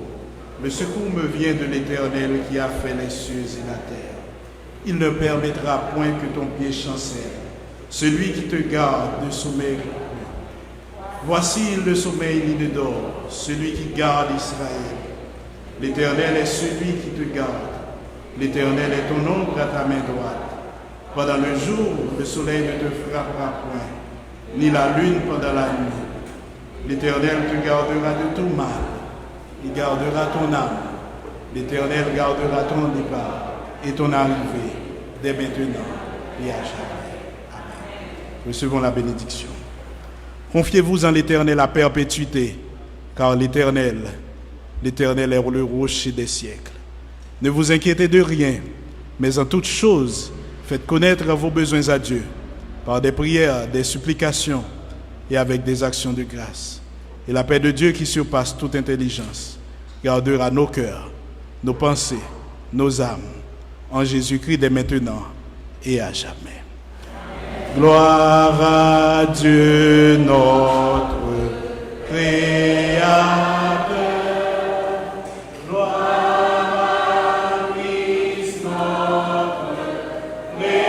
Le secours me vient de l'Éternel qui a fait les cieux et la terre. Il ne permettra point que ton pied chancelle. Celui qui te garde ne sommeille plus. Voici, il ne sommeille ni ne dort, celui qui garde Israël. L'Éternel est celui qui te garde. L'Éternel est ton ombre à ta main droite. Pendant le jour, le soleil ne te frappera point, ni la lune pendant la nuit. L'Éternel te gardera de tout mal. Il gardera ton âme. L'Éternel gardera ton départ et ton arrivée dès maintenant et à jamais. Amen. Recevons la bénédiction. Confiez-vous en l'Éternel à perpétuité, car l'Éternel est le rocher des siècles. Ne vous inquiétez de rien, mais en toutes choses, faites connaître vos besoins à Dieu, par des prières, des supplications et avec des actions de grâce. Et la paix de Dieu qui surpasse toute intelligence gardera nos cœurs, nos pensées, nos âmes, en Jésus-Christ dès maintenant et à jamais. Gloire à Dieu notre Créateur. Gloire à Christ notre Rédempteur.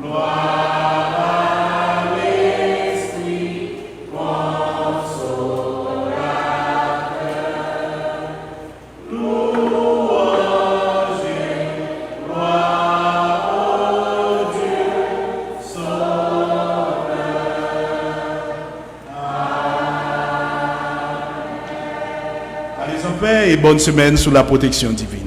Gloire à l'Esprit consolateur. Louange et gloire au Dieu sauveur. Allez en paix et bonne semaine sous la protection divine.